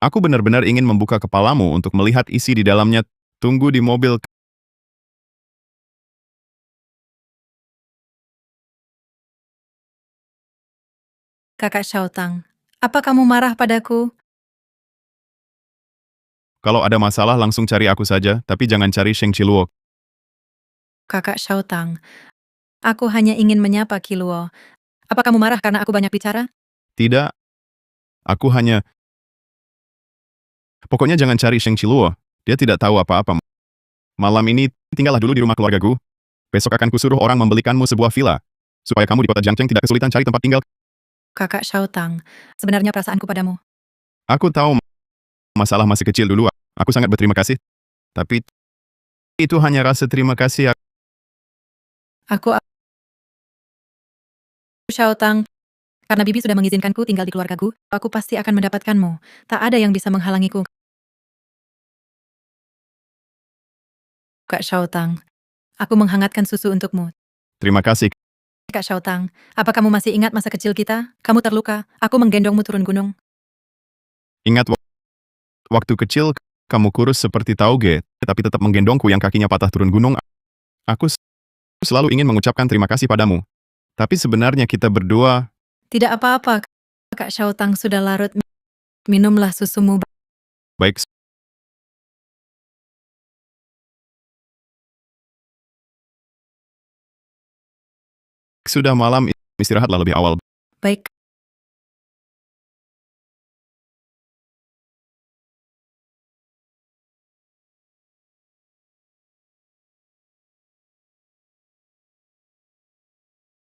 Aku benar-benar ingin membuka kepalamu untuk melihat isi di dalamnya. Tunggu di mobil. Kakak Xiaotang, apa kamu marah padaku? Kalau ada masalah langsung cari aku saja, tapi jangan cari Sheng Chiluo. Kakak Xiaotang, aku hanya ingin menyapa Kiluo. Apa kamu marah karena aku banyak bicara? Tidak. Aku hanya... Pokoknya jangan cari Sheng Chiluo. Dia tidak tahu apa-apa. Malam ini, tinggallah dulu di rumah keluargaku. Besok akan kusuruh orang membelikanmu sebuah villa. Supaya kamu di kota Jiangcheng tidak kesulitan cari tempat tinggal. Kakak Xiaotang, sebenarnya perasaanku padamu. Aku tahu masalah masih kecil dulu. Aku sangat berterima kasih. Tapi itu hanya rasa terima kasih. Aku Xiaotang, karena Bibi sudah mengizinkanku tinggal di keluargaku, aku pasti akan mendapatkanmu. Tak ada yang bisa menghalangiku. Kak Xiaotang, aku menghangatkan susu untukmu. Terima kasih. Kak Xiaotang, apa kamu masih ingat masa kecil kita? Kamu terluka, aku menggendongmu turun gunung. Ingat waktu kecil, kamu kurus seperti tauge, tapi tetap menggendongku yang kakinya patah turun gunung. Aku selalu ingin mengucapkan terima kasih padamu. Tapi sebenarnya kita berdua... Tidak apa-apa, Kak Xiaotang sudah larut. Minumlah susumu. Baik. Sudah malam, istirahatlah lebih awal. Baik.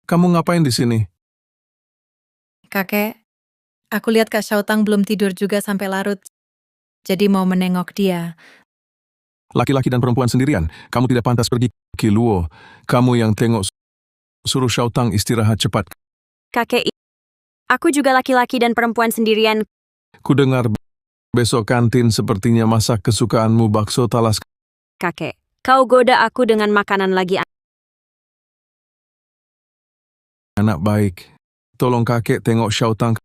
Kamu ngapain di sini? Kakek, aku lihat Kak Xiaotang belum tidur juga sampai larut. Jadi mau menengok dia. Laki-laki dan perempuan sendirian. Kamu tidak pantas pergi. Kiluo, kamu yang tengok. Suruh Xiaotang istirahat cepat. Kakek, aku juga laki-laki dan perempuan sendirian. Ku dengar besok kantin sepertinya masak kesukaanmu bakso talas. Kakek, kau goda aku dengan makanan lagi. Anak baik. Tolong kakek tengok Xiaotang.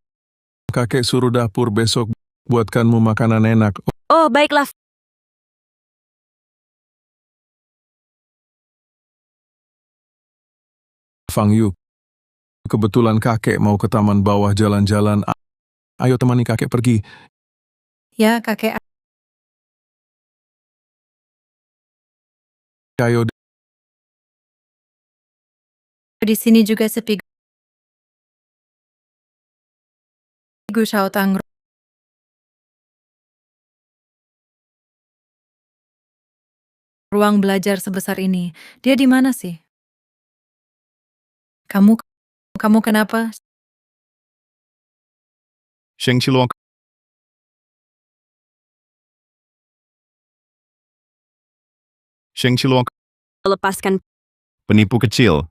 Kakek suruh dapur besok buatkanmu makanan enak. Oh, baiklah. Fang Yu. Kebetulan kakek mau ke taman bawah jalan-jalan. Ayo temani kakek pergi. Ya, kakek. Ayo. Di sini juga sepi. Gu Xiaotang. Ruang belajar sebesar ini. Dia di mana sih? Kamu kenapa? Sheng Qiluo. Sheng Qiluo, Lepaskan. penipu kecil.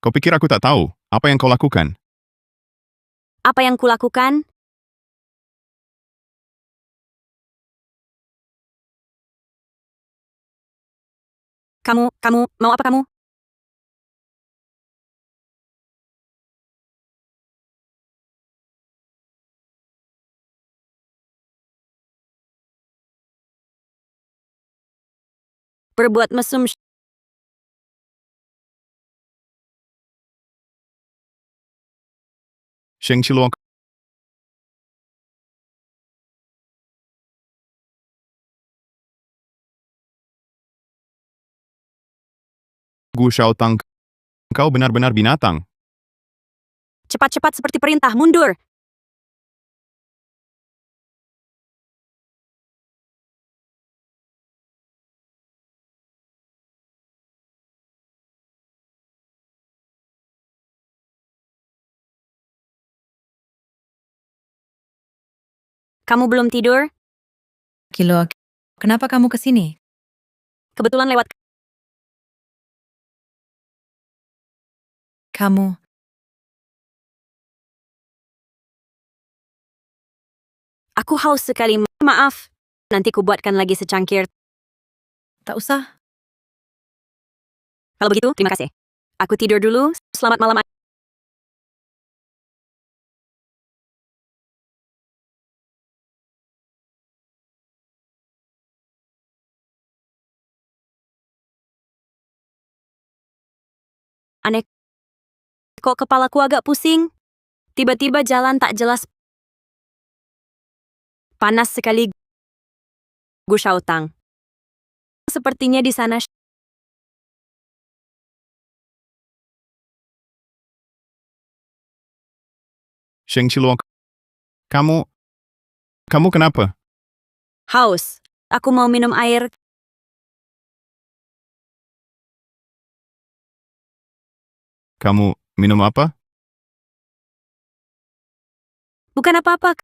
Kau pikir aku tak tahu apa yang kau lakukan? Apa yang kulakukan? Kamu, mau apa kamu? Berbuat mesum. Sheng Qiluo. Gu Shaotang, kau benar-benar binatang. Cepat-cepat seperti perintah, mundur. Kamu belum tidur? Qiluo, kenapa kamu ke sini? Kebetulan lewat. Kamu, Aku haus sekali. Maaf. Nanti kubuatkan lagi secangkir. tak usah. Kalau begitu, terima kasih. Aku tidur dulu. Selamat malam. Aneh. Kok kepalaku agak pusing? Tiba-tiba jalan tak jelas. Panas sekali. Gu Shaotang. Sepertinya di sana. Sheng Qiluo, kamu kenapa? Haus. Aku mau minum air. Kamu minum apa? Bukan apa-apa.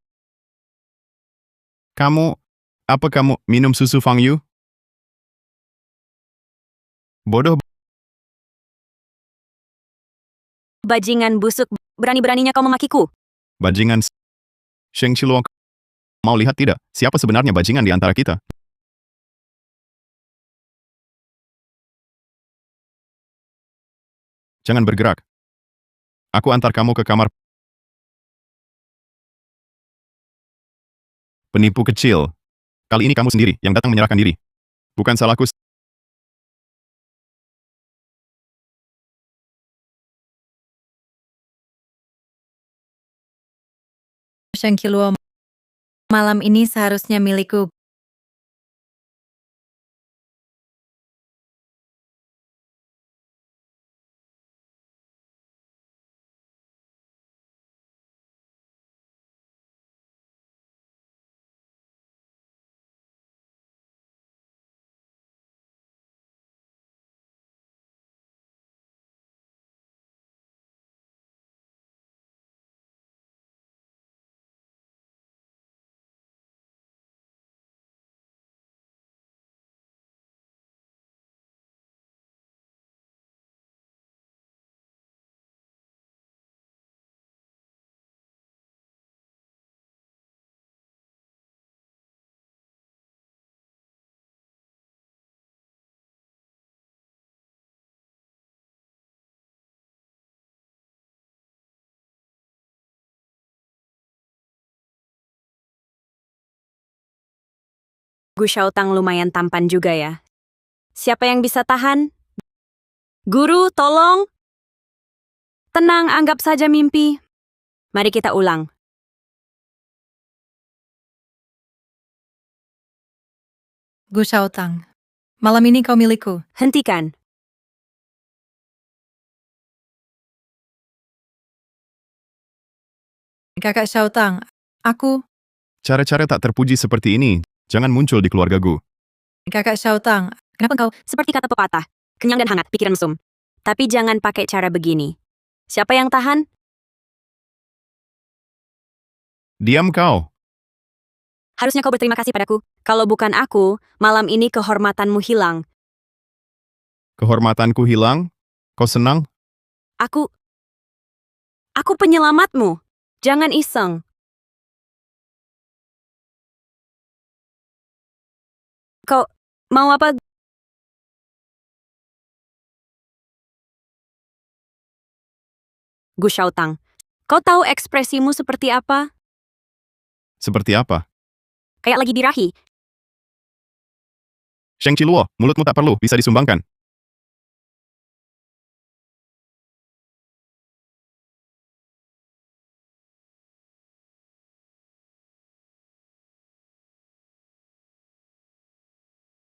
Apa kamu minum susu Fang Yu? Bodoh. Bajingan busuk. Berani-beraninya kau memakiku. Bajingan. Sheng Qiluo, mau lihat tidak siapa sebenarnya bajingan di antara kita? Jangan bergerak. Aku antar kamu ke kamar. Penipu kecil. Kali ini kamu sendiri yang datang menyerahkan diri. Bukan salahku. Sheng Qiluo, malam ini seharusnya milikku. Gu Shaotang lumayan tampan juga ya. Siapa yang bisa tahan? Guru, tolong. Tenang, anggap saja mimpi. Mari kita ulang. Gu Shaotang, malam ini kau milikku. Hentikan. Kakak Shaotang, aku, Cara-cara tak terpuji seperti ini jangan muncul di keluarga Gu. Kakak Shaotang, kenapa kau? Seperti kata pepatah, kenyang dan hangat, pikiran mesum. Tapi jangan pakai cara begini. Siapa yang tahan? Diam kau. Harusnya kau berterima kasih padaku. Kalau bukan aku, malam ini kehormatanmu hilang. Kehormatanku hilang? Kau senang? Aku penyelamatmu. Jangan iseng. Kau mau apa? Gu Xiaotang, kau tahu ekspresimu seperti apa? Seperti apa? Kayak lagi birahi. Sheng Qiluo, mulutmu tak perlu, bisa disumbangkan.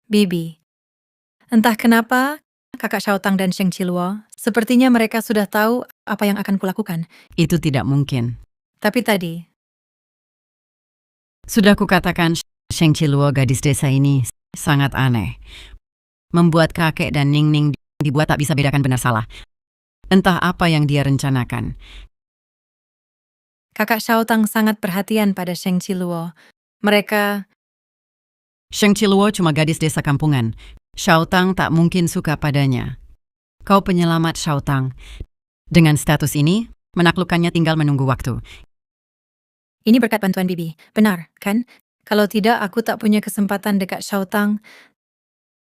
Bibi. Entah kenapa, kakak Xiaotang dan Sheng Qiluo, sepertinya mereka sudah tahu apa yang akan kulakukan. Itu tidak mungkin. Tapi tadi, Sudah kukatakan, Sheng Qiluo gadis desa ini sangat aneh. Membuat kakek dan Ningning dibuat tak bisa bedakan benar salah. Entah apa yang dia rencanakan. kakak Xiaotang sangat perhatian pada Sheng Qiluo. Mereka, Sheng Qiluo cuma gadis desa kampungan. Xiaotang tak mungkin suka padanya. Kau penyelamat Xiaotang. Dengan status ini, menaklukkannya tinggal menunggu waktu. ini berkat bantuan Bibi. Benar, kan? Kalau tidak, aku tak punya kesempatan dekat Xiaotang.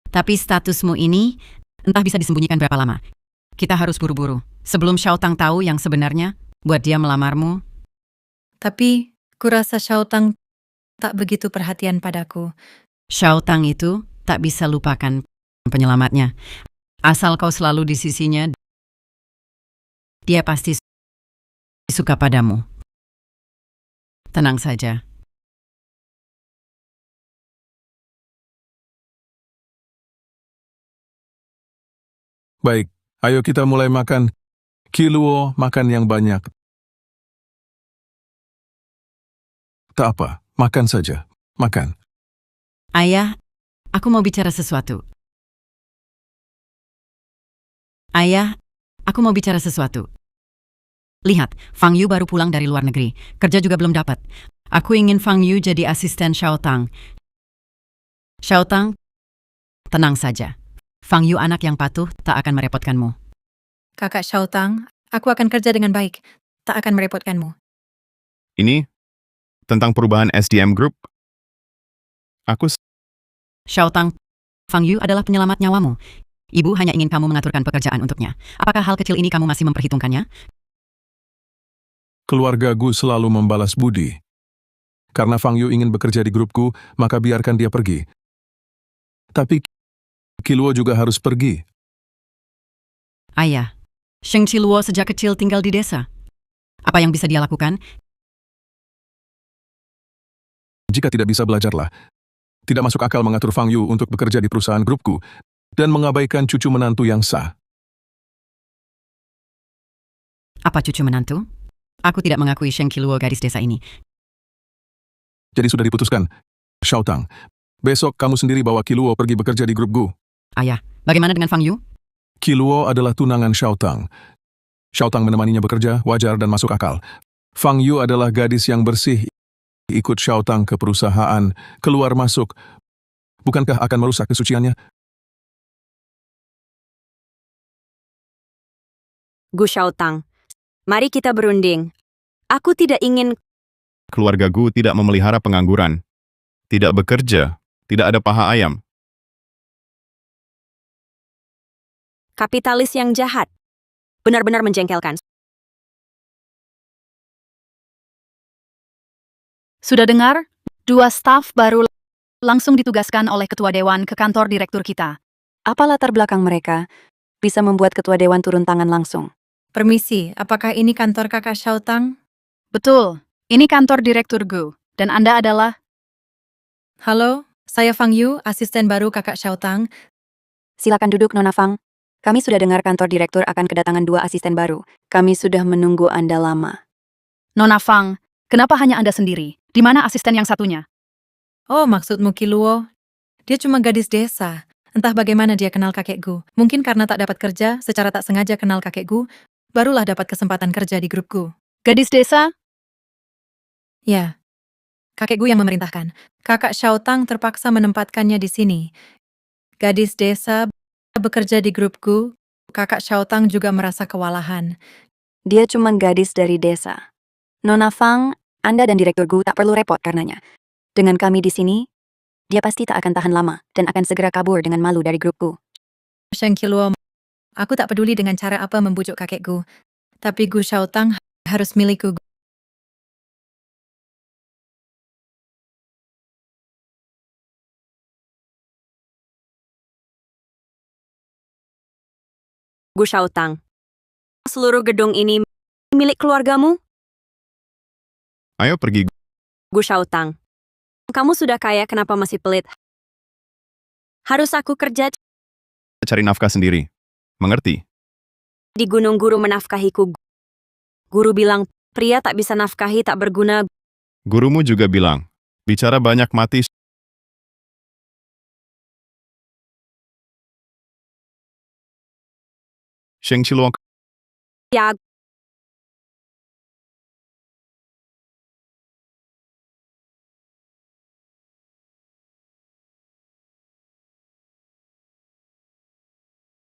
Tapi statusmu ini entah bisa disembunyikan berapa lama. Kita harus buru-buru. Sebelum Xiaotang tahu yang sebenarnya, buat dia melamarmu. Tapi, kurasa Xiaotang tak begitu perhatian padaku. Xiaotang itu tak bisa lupakan penyelamatnya. Asal kau selalu di sisinya, dia pasti suka padamu. Tenang saja. Baik, ayo kita mulai makan. Qiluo, makan yang banyak. Tak apa, makan saja. Makan. Ayah, aku mau bicara sesuatu. Ayah, aku mau bicara sesuatu. Lihat, Fang Yu baru pulang dari luar negeri. Kerja juga belum dapat. Aku ingin Fang Yu jadi asisten Xiaotang. Xiaotang, tenang saja. Fang Yu anak yang patuh tak akan merepotkanmu. Kakak Xiaotang, aku akan kerja dengan baik. Tak akan merepotkanmu. Ini tentang perubahan SDM Group. Aku Xiaotang, Fang Yu adalah penyelamat nyawamu. Ibu hanya ingin kamu mengaturkan pekerjaan untuknya. Apakah hal kecil ini kamu masih memperhitungkannya? Keluarga Gu selalu membalas budi. Karena Fang Yu ingin bekerja di grupku, maka biarkan dia pergi. Tapi Qiluo juga harus pergi. Ayah, Sheng Qiluo sejak kecil tinggal di desa. Apa yang bisa dia lakukan? Jika tidak bisa belajarlah. Tidak masuk akal mengatur Fang Yu untuk bekerja di perusahaan grupku dan mengabaikan cucu menantu yang sah. Apa cucu menantu? Aku tidak mengakui Sheng Qiluo gadis desa ini. Jadi sudah diputuskan. Xiaotang, besok kamu sendiri bawa Qiluo pergi bekerja di grup Gu. Ayah, bagaimana dengan Fang Yu? Qiluo adalah tunangan Xiaotang. Xiaotang menemaninya bekerja, wajar dan masuk akal. Fang Yu adalah gadis yang bersih, ikut Xiaotang ke perusahaan, keluar masuk. Bukankah akan merusak kesuciannya? Gu Xiaotang, mari kita berunding. Aku tidak ingin keluarga Gu tidak memelihara pengangguran. Tidak bekerja, tidak ada paha ayam. kapitalis yang jahat. Benar-benar menjengkelkan. Sudah dengar? 2 staf baru langsung ditugaskan oleh ketua dewan ke kantor direktur kita. Apa latar belakang mereka bisa membuat ketua dewan turun tangan langsung? Permisi, apakah ini kantor kakak Xiaotang? Betul, ini kantor direktur Gu, dan Anda adalah... Halo, saya Fang Yu, asisten baru kakak Xiaotang. Silakan duduk, Nona Fang. Kami sudah dengar kantor direktur akan kedatangan 2 asisten baru. Kami sudah menunggu Anda lama. Nona Fang, kenapa hanya Anda sendiri? Di mana asisten yang satunya? Oh, maksudmu Qiluo? Dia cuma gadis desa. Entah bagaimana dia kenal kakek Gu. Mungkin karena tak dapat kerja, secara tak sengaja kenal kakek Gu, barulah dapat kesempatan kerja di grup Gu. Gadis desa? Ya, Kakek Gu yang memerintahkan. Kakak Xiaotang terpaksa menempatkannya di sini. Gadis desa bekerja di grup Gu. Kakak Xiaotang juga merasa kewalahan. Dia cuma gadis dari desa. Nona Fang, Anda dan Direktur Gu tak perlu repot karenanya. Dengan kami di sini, dia pasti tak akan tahan lama dan akan segera kabur dengan malu dari grup Gu. Sheng Qiluo, aku tak peduli dengan cara apa membujuk kakek Gu. Tapi Gu Xiaotang harus milikku. Gu Xiaotang. Seluruh gedung ini milik keluargamu? Ayo pergi. Gu Xiaotang. Kamu sudah kaya, kenapa masih pelit? Harus aku kerja Cari nafkah sendiri. Mengerti? di gunung guru menafkahiku. Guru bilang, pria tak bisa nafkahi tak berguna. Gurumu juga bilang, bicara banyak mati. Sheng Qiluo, Ya,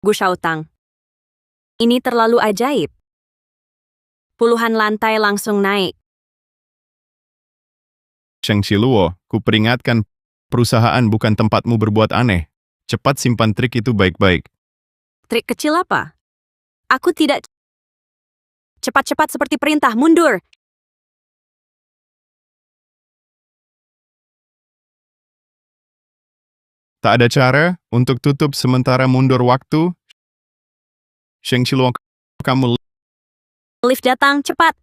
Gu Xiaotang. Ini terlalu ajaib. Puluhan lantai langsung naik. Sheng Qiluo, kuperingatkan, perusahaan bukan tempatmu berbuat aneh. Cepat simpan trik itu baik-baik. Trik kecil apa? Aku tidak cepat-cepat seperti perintah, mundur. Tak ada cara untuk tutup sementara mundur waktu. Sheng Qiluo, kamu Lift datang, cepat.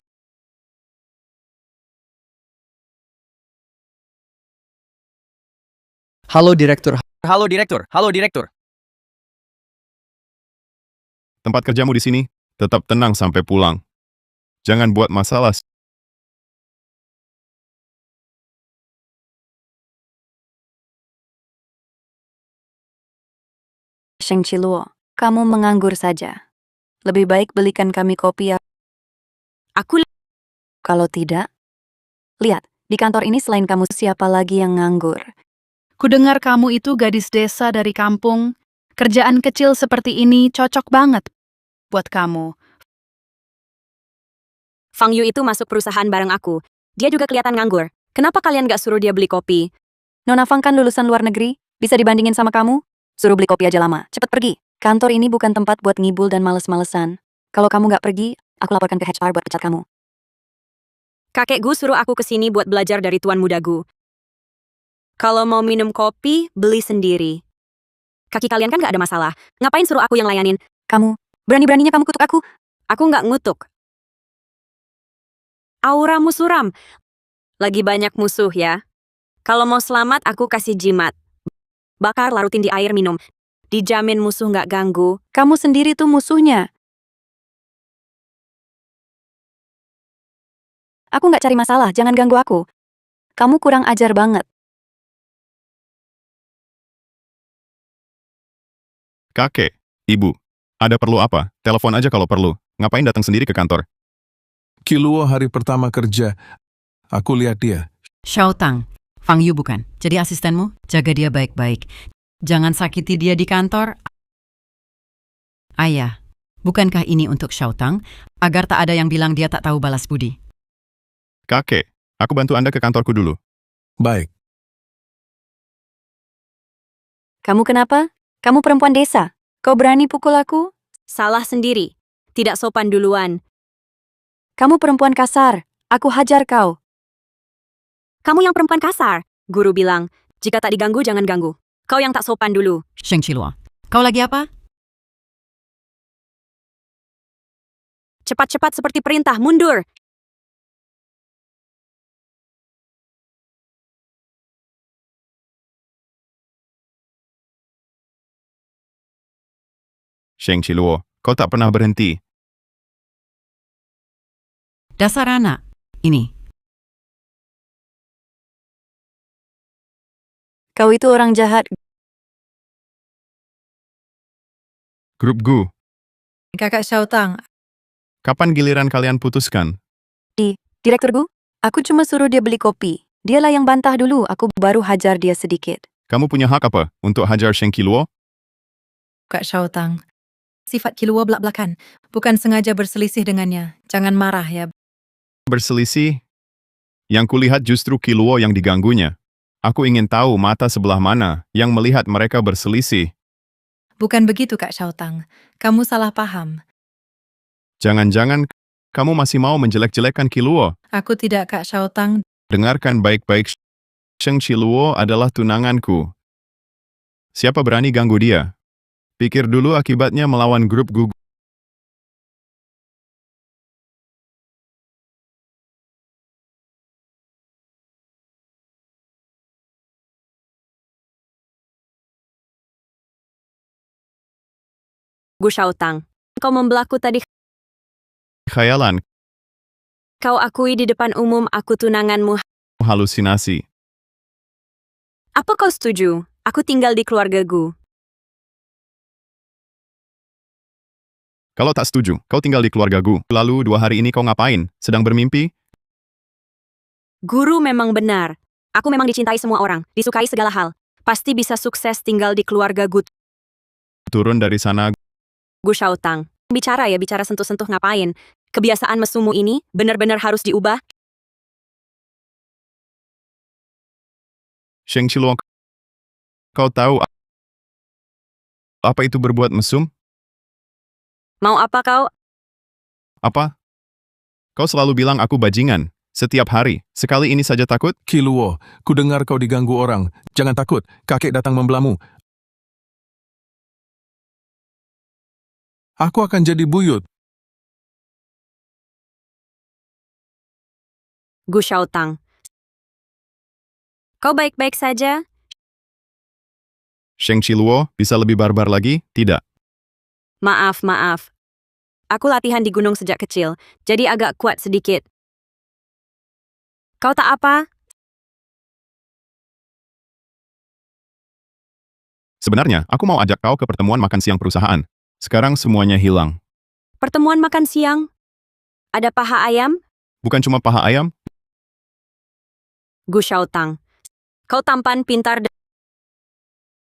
Halo Direktur. Halo Direktur, halo Direktur. tempat kerjamu di sini, tetap tenang sampai pulang. Jangan buat masalah. Sheng Qiluo, kamu menganggur saja. Lebih baik belikan kami kopi ya. Aku kalau tidak, lihat, di kantor ini selain kamu siapa lagi yang nganggur? Kudengar kamu itu gadis desa dari kampung. Kerjaan kecil seperti ini cocok banget buat kamu. Fang Yu itu masuk perusahaan bareng aku. Dia juga kelihatan nganggur. Kenapa kalian gak suruh dia beli kopi? Nona Fang kan lulusan luar negeri. Bisa dibandingin sama kamu? Suruh beli kopi aja lama. Cepet pergi. Kantor ini bukan tempat buat ngibul dan males-malesan. Kalau kamu gak pergi, aku laporkan ke HR buat pecat kamu. Kakek Gu suruh aku kesini buat belajar dari tuan muda Gu. Kalau mau minum kopi, beli sendiri. Kaki kalian kan gak ada masalah. Ngapain suruh aku yang layanin? Kamu, berani-beraninya kamu kutuk aku? Aku gak ngutuk. Auramu suram. Lagi banyak musuh ya. Kalau mau selamat, aku kasih jimat. Bakar, larutin di air, minum. Dijamin musuh gak ganggu. Kamu sendiri tuh musuhnya. Aku gak cari masalah, jangan ganggu aku. Kamu kurang ajar banget. Kakek, ibu, ada perlu apa? Telepon aja kalau perlu. Ngapain datang sendiri ke kantor? Qiluo hari pertama kerja. Aku lihat dia. Xiaotang, Fang Yu bukan. Jadi asistenmu, jaga dia baik-baik. Jangan sakiti dia di kantor. Ayah, bukankah ini untuk Xiaotang? Agar tak ada yang bilang dia tak tahu balas budi. Kakek, aku bantu Anda ke kantorku dulu. Baik. Kamu kenapa? Kamu perempuan desa. Kau berani pukul aku? Salah sendiri. Tidak sopan duluan. Kamu perempuan kasar. Aku hajar kau. Kamu yang perempuan kasar. Guru bilang, jika tak diganggu jangan ganggu. Kau yang tak sopan dulu. Sheng Qiluo, kau lagi apa? Cepat-cepat seperti perintah, mundur. Sheng Qiluo, kau tak pernah berhenti. Dasar anak. Ini. Kau itu orang jahat. Grup Gu, Kakak Xiaotang, kapan giliran kalian putuskan? Direktur Gu, aku cuma suruh dia beli kopi. Dialah yang bantah dulu, aku baru hajar dia sedikit. Kamu punya hak apa untuk hajar Sheng Qiluo? Kak Xiaotang. Sifat Qiluo belak-belakan. Bukan sengaja berselisih dengannya. Jangan marah ya. Berselisih? Yang kulihat justru Qiluo yang diganggunya. Aku ingin tahu mata sebelah mana yang melihat mereka berselisih. Bukan begitu Kak Xiaotang. Kamu salah paham. Jangan-jangan kamu masih mau menjelek-jelekan Qiluo? Aku tidak Kak Xiaotang. Dengarkan baik-baik, Sheng Qiluo adalah tunanganku. Siapa berani ganggu dia? Pikir dulu akibatnya melawan grup gugu. Gu Xiaotang, kau membelaku tadi. Khayalan, Kau akui di depan umum aku tunanganmu. halusinasi. Apa kau setuju? Aku tinggal di keluarga Gu. Kalau tak setuju, kau tinggal di keluarga Gu. Lalu 2 hari ini kau ngapain? Sedang bermimpi? Guru memang benar. Aku memang dicintai semua orang, disukai segala hal. Pasti bisa sukses tinggal di keluarga Gu. Turun dari sana. Gu Xiaotang, bicara ya, bicara sentuh-sentuh ngapain? Kebiasaan mesumu ini benar-benar harus diubah. Sheng Qiluo, kau tahu apa itu berbuat mesum? Mau apa kau? Apa? Kau selalu bilang aku bajingan. Setiap hari. Sekali ini saja takut? Qiluo, ku dengar kau diganggu orang. Jangan takut, kakek datang membelamu. Aku akan jadi buyut. Gu Xiaotang, kau baik-baik saja? Sheng Qiluo, bisa lebih barbar lagi? Tidak. Maaf. Aku latihan di gunung sejak kecil, jadi agak kuat sedikit. Kau tak apa? Sebenarnya, aku mau ajak kau ke pertemuan makan siang perusahaan. Sekarang semuanya hilang. Pertemuan makan siang? Ada paha ayam? Bukan cuma paha ayam, Gu Xiaotang, kau tampan, pintar,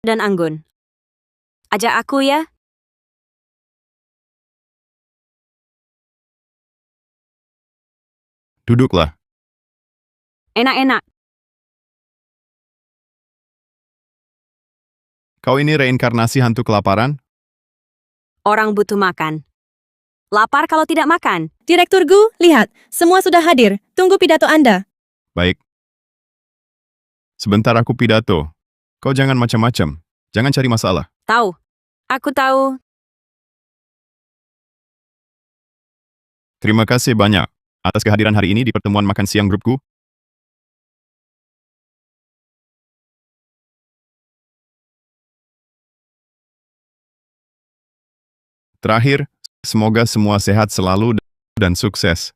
dan anggun. Ajak aku ya? duduklah. Enak-enak. Kau ini reinkarnasi hantu kelaparan? Orang butuh makan. Lapar kalau tidak makan. Direktur Gu, lihat. Semua sudah hadir. Tunggu pidato Anda. Baik. Sebentar aku pidato. Kau jangan macam-macam. Jangan cari masalah. Tahu. Aku tahu. Terima kasih banyak atas kehadiran hari ini di pertemuan makan siang grupku. Terakhir, semoga semua sehat selalu dan sukses.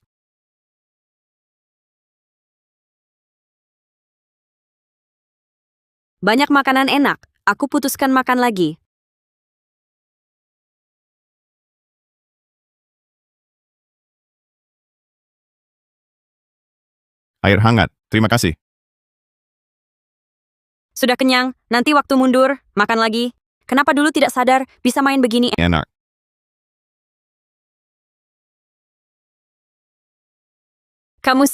Banyak makanan enak. Aku putuskan makan lagi. Air hangat. Terima kasih. Sudah kenyang, nanti waktu mundur, makan lagi. Kenapa dulu tidak sadar bisa main begini? Enak. Kamu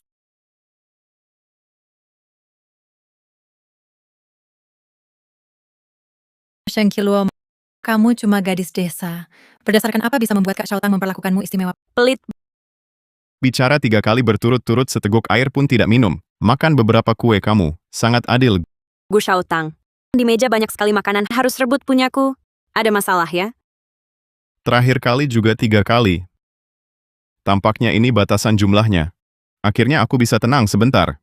Sheng Qiluo, kamu cuma gadis desa. Berdasarkan apa bisa membuat Kak Xiaotang memperlakukanmu istimewa? pelit. Bicara 3 kali berturut-turut seteguk air pun tidak minum. Makan beberapa kue kamu. Sangat adil. Gu Xiaotang. Di meja banyak sekali makanan, harus rebut punyaku. Ada masalah ya? Terakhir kali juga 3 kali. Tampaknya ini batasan jumlahnya. Akhirnya aku bisa tenang sebentar.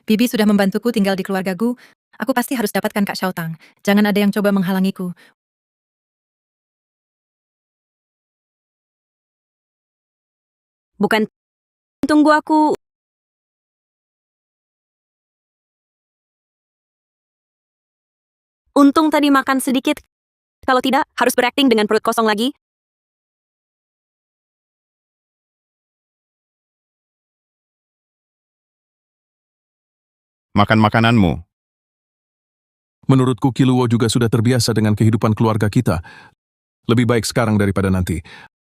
Bibi sudah membantuku tinggal di keluarga Gu. Aku pasti harus dapatkan Kak Xiaotang. Jangan ada yang coba menghalangiku. Bukan. Tunggu aku. Untung tadi makan sedikit. Kalau tidak, harus berakting dengan perut kosong lagi. makan makananmu. Menurutku Kiluo juga sudah terbiasa dengan kehidupan keluarga kita. Lebih baik sekarang daripada nanti.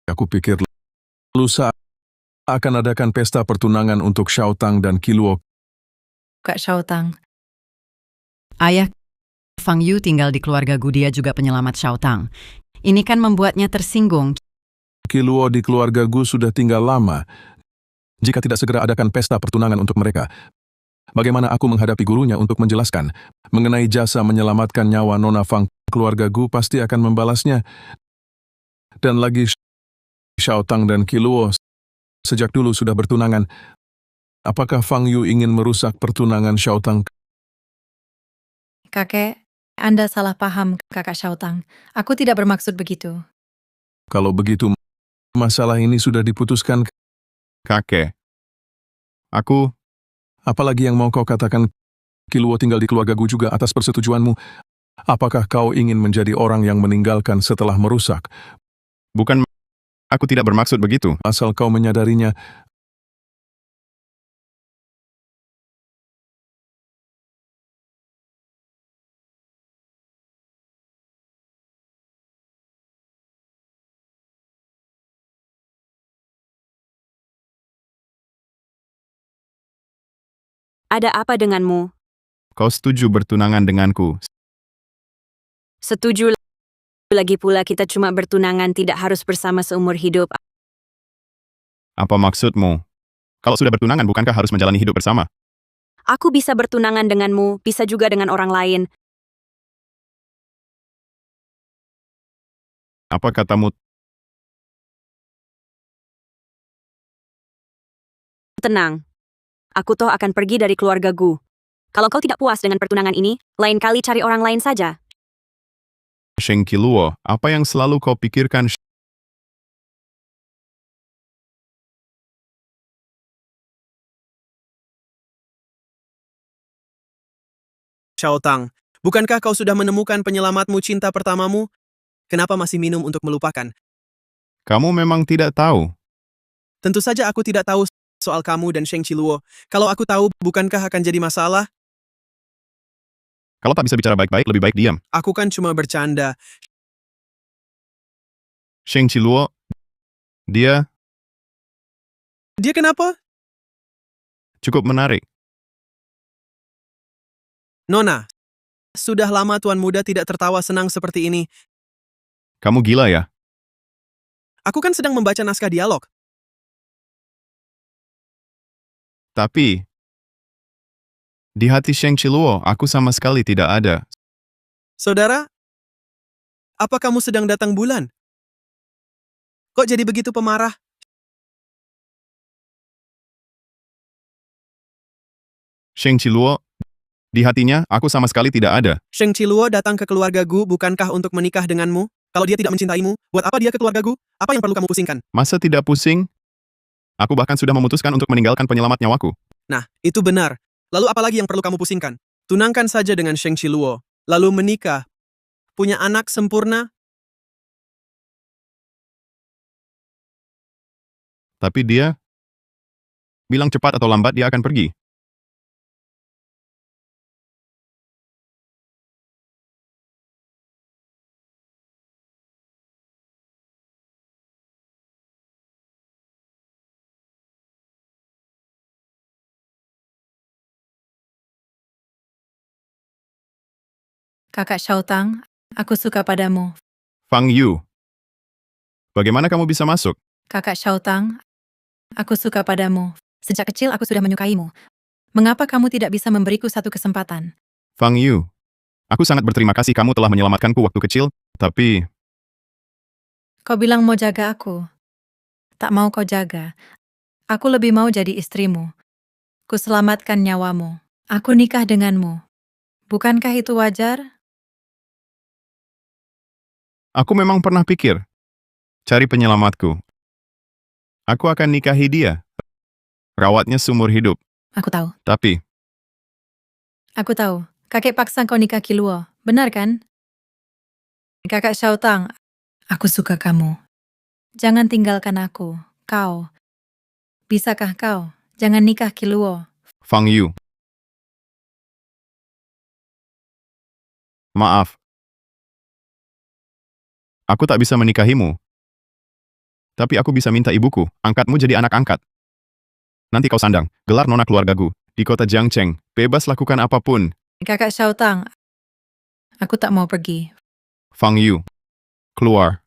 Aku pikir lusa akan adakan pesta pertunangan untuk Xiaotang dan Kiluo. Kak Xiaotang. Ayah Fang Yu tinggal di keluarga Gu, dia juga penyelamat Xiaotang. Ini kan membuatnya tersinggung. Kiluo di keluarga Gu sudah tinggal lama. Jika tidak segera adakan pesta pertunangan untuk mereka, bagaimana aku menghadapi gurunya untuk menjelaskan mengenai jasa menyelamatkan nyawa Nona Fang? Keluarga Gu pasti akan membalasnya. Dan lagi Xiaotang dan Kiluo sejak dulu sudah bertunangan. Apakah Fang Yu ingin merusak pertunangan Xiaotang? Kakek, Anda salah paham, Kakak Xiaotang. Aku tidak bermaksud begitu. Kalau begitu, masalah ini sudah diputuskan. Kakek. Aku, Apalagi yang mau kau katakan? Kiluo tinggal di keluarga Gu juga atas persetujuanmu. Apakah kau ingin menjadi orang yang meninggalkan setelah merusak? bukan, aku tidak bermaksud begitu. Asal kau menyadarinya. Ada apa denganmu? Kau setuju bertunangan denganku? Setuju. Lagi pula kita cuma bertunangan, tidak harus bersama seumur hidup. Apa maksudmu? Kalau sudah bertunangan, bukankah harus menjalani hidup bersama? Aku bisa bertunangan denganmu, bisa juga dengan orang lain. Apa katamu? Tenang. Aku toh akan pergi dari keluarga Gu. Kalau kau tidak puas dengan pertunangan ini, lain kali cari orang lain saja. Sheng Kiluo, apa yang selalu kau pikirkan? Xiaotang, bukankah kau sudah menemukan penyelamatmu cinta pertamamu? Kenapa masih minum untuk melupakan? Kamu memang tidak tahu. Tentu saja aku tidak tahu soal kamu dan Sheng Qiluo. Kalau aku tahu, bukankah akan jadi masalah? Kalau tak bisa bicara baik-baik, lebih baik diam. Aku kan cuma bercanda. Sheng Qiluo, dia Dia kenapa? cukup menarik. Nona, sudah lama tuan muda tidak tertawa senang seperti ini. Kamu gila ya? Aku kan sedang membaca naskah dialog. Tapi, di hati Sheng Qiluo, aku sama sekali tidak ada. Saudara, apa kamu sedang datang bulan? Kok jadi begitu pemarah? Sheng Qiluo, di hatinya, aku sama sekali tidak ada. Sheng Qiluo datang ke keluarga Gu bukankah untuk menikah denganmu? Kalau dia tidak mencintaimu, buat apa dia ke keluarga Gu? Apa yang perlu kamu pusingkan? Masa tidak pusing? Aku bahkan sudah memutuskan untuk meninggalkan penyelamat nyawaku. Nah, itu benar. Lalu apa lagi yang perlu kamu pusingkan? Tunangkan saja dengan Sheng Qiluo, lalu menikah. Punya anak sempurna. Tapi dia bilang cepat atau lambat dia akan pergi. Kakak Xiaotang, aku suka padamu. Fang Yu, bagaimana kamu bisa masuk? Kakak Xiaotang, aku suka padamu. Sejak kecil aku sudah menyukaimu. Mengapa kamu tidak bisa memberiku satu kesempatan? Fang Yu, aku sangat berterima kasih kamu telah menyelamatkanku waktu kecil, tapi Kau bilang mau jaga aku. Tak mau kau jaga. Aku lebih mau jadi istrimu. Kuselamatkan nyawamu. Aku nikah denganmu. Bukankah itu wajar? aku memang pernah pikir, cari penyelamatku. Aku akan nikahi dia. Rawatnya seumur hidup. Aku tahu. Tapi, Aku tahu. Kakek paksa kau nikah Qiluo. Benar kan? Kakak Xiaotang, aku suka kamu. Jangan tinggalkan aku. Kau. Bisakah kau? Jangan nikah Qiluo. Fang Yu, Maaf. Aku tak bisa menikahimu. Tapi aku bisa minta ibuku, angkatmu jadi anak angkat. Nanti kau sandang, gelar nona keluargaku, di kota Jiangcheng, bebas lakukan apapun. Kakak Xiaotang, aku tak mau pergi. Fang Yu, keluar.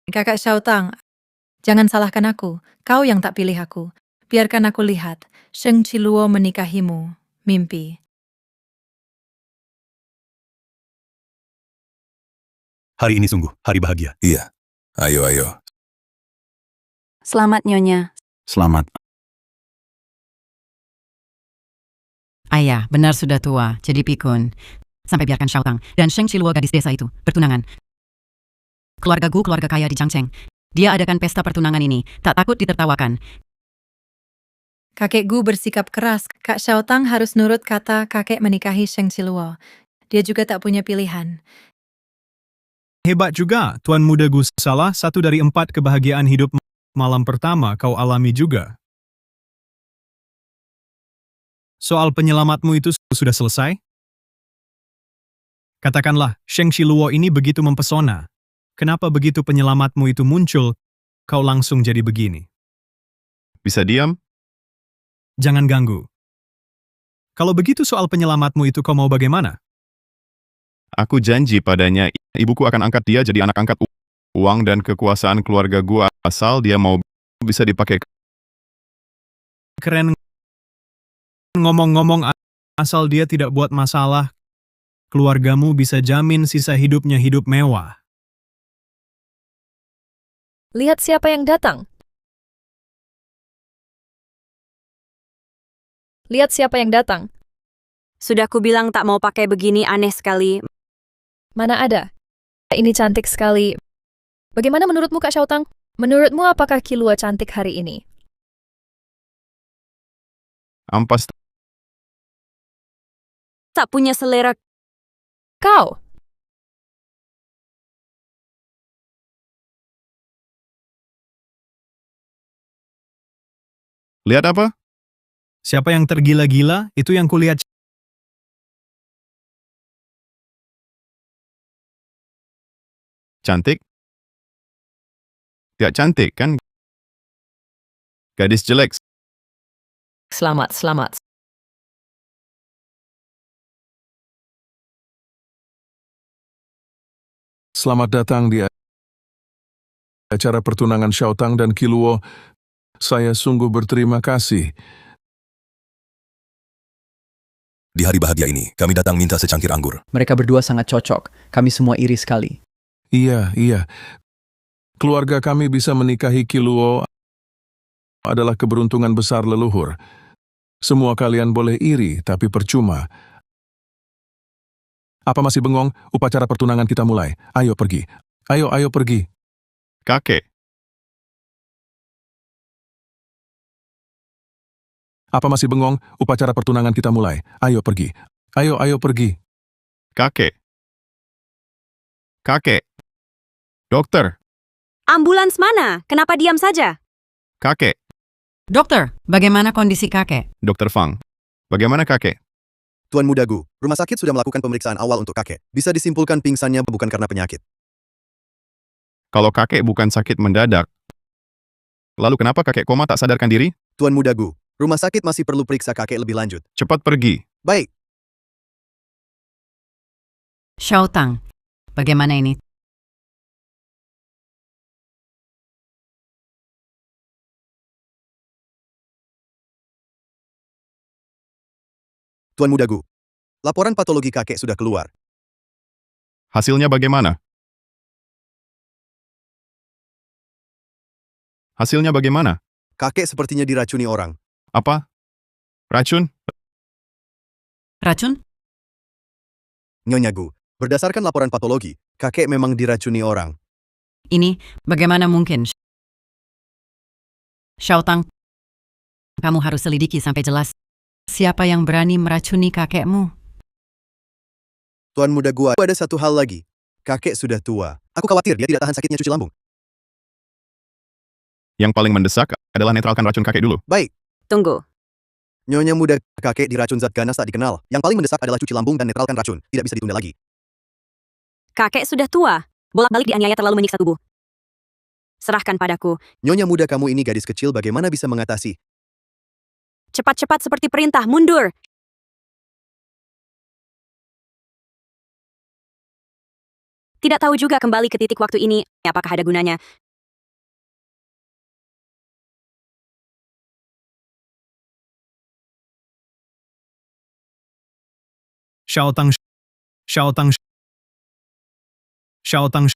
Kakak Xiaotang, jangan salahkan aku. Kau yang tak pilih aku. Biarkan aku lihat. Sheng Qiluo menikahimu. Mimpi. Hari ini sungguh hari bahagia. Iya. Ayo. Selamat, Nyonya. Selamat. Ayah, benar sudah tua, jadi pikun. Sampai biarkan Xiaotang dan Sheng Qiluo gadis desa itu bertunangan. Keluargaku keluarga kaya di Jiangcheng. Dia adakan pesta pertunangan ini, tak takut ditertawakan. Kakek Gu bersikap keras. Kak Xiaotang harus nurut kata kakek menikahi Sheng Qiluo. Dia juga tak punya pilihan. Hebat juga, Tuan Muda Gu. Salah satu dari 4 kebahagiaan hidup malam pertama kau alami juga. Soal penyelamatmu itu sudah selesai? Katakanlah, Sheng Qiluo ini begitu mempesona. Kenapa begitu penyelamatmu itu muncul, kau langsung jadi begini? Bisa diam? Jangan ganggu. Kalau begitu soal penyelamatmu itu kau mau bagaimana? Aku janji padanya, ibuku akan angkat dia jadi anak angkat. Uang dan kekuasaan keluarga gua asal dia mau bisa dipakai. Keren. Ngomong-ngomong, asal dia tidak buat masalah, keluargamu bisa jamin sisa hidupnya hidup mewah. Lihat siapa yang datang. Lihat siapa yang datang. Sudah kubilang tak mau pakai begini, aneh sekali. Mana ada? Ini cantik sekali. Bagaimana menurutmu, Kak Xiaotang? Menurutmu apakah Qiluo cantik hari ini? Ampas. Tak punya selera. Kau? Lihat apa? Siapa yang tergila-gila, itu yang kulihat. Cantik? Tidak cantik, kan? Gadis jelek. Selamat. Selamat datang di acara pertunangan Xiaotang dan Qiluo. Saya sungguh berterima kasih. Di hari bahagia ini, kami datang minta secangkir anggur. Mereka berdua sangat cocok. Kami semua iri sekali. Iya. Keluarga kami bisa menikahi Qiluo adalah keberuntungan besar leluhur. Semua kalian boleh iri, tapi percuma. Apa masih bengong? Upacara pertunangan kita mulai. Ayo pergi. Ayo pergi. Kakek. Apa masih bengong? Upacara pertunangan kita mulai. Ayo pergi. Ayo pergi. Kakek. Dokter. Ambulans mana? Kenapa diam saja? Kakek. Dokter, bagaimana kondisi kakek? Dokter Fang. Bagaimana kakek? Tuan Muda Gu, rumah sakit sudah melakukan pemeriksaan awal untuk kakek. Bisa disimpulkan pingsannya bukan karena penyakit. Kalau kakek bukan sakit mendadak, lalu kenapa kakek koma tak sadarkan diri? Tuan Muda Gu, rumah sakit masih perlu periksa kakek lebih lanjut. Cepat pergi. Baik. Xiaotang, bagaimana ini? Tuan Muda Gu, laporan patologi kakek sudah keluar. Hasilnya bagaimana? Kakek sepertinya diracuni orang. Apa? Racun? Racun? Nyonya Gu, berdasarkan laporan patologi, kakek memang diracuni orang. Ini bagaimana mungkin? Xiaotang, kamu harus selidiki sampai jelas. Siapa yang berani meracuni kakekmu? Tuan Muda Gu, ada satu hal lagi. Kakek sudah tua. Aku khawatir dia tidak tahan sakitnya cuci lambung. Yang paling mendesak adalah netralkan racun kakek dulu. Baik. Tunggu. Nyonya muda, kakek diracun zat ganas tak dikenal. Yang paling mendesak adalah cuci lambung dan netralkan racun. Tidak bisa ditunda lagi. Kakek sudah tua. Bolak-balik dianiaya terlalu menyiksa tubuh. Serahkan padaku. Nyonya muda, kamu ini gadis kecil, bagaimana bisa mengatasi? Cepat-cepat seperti perintah, mundur. Tidak tahu juga kembali ke titik waktu ini, apakah ada gunanya. Xiaotang, Xiaotang, Xiaotang.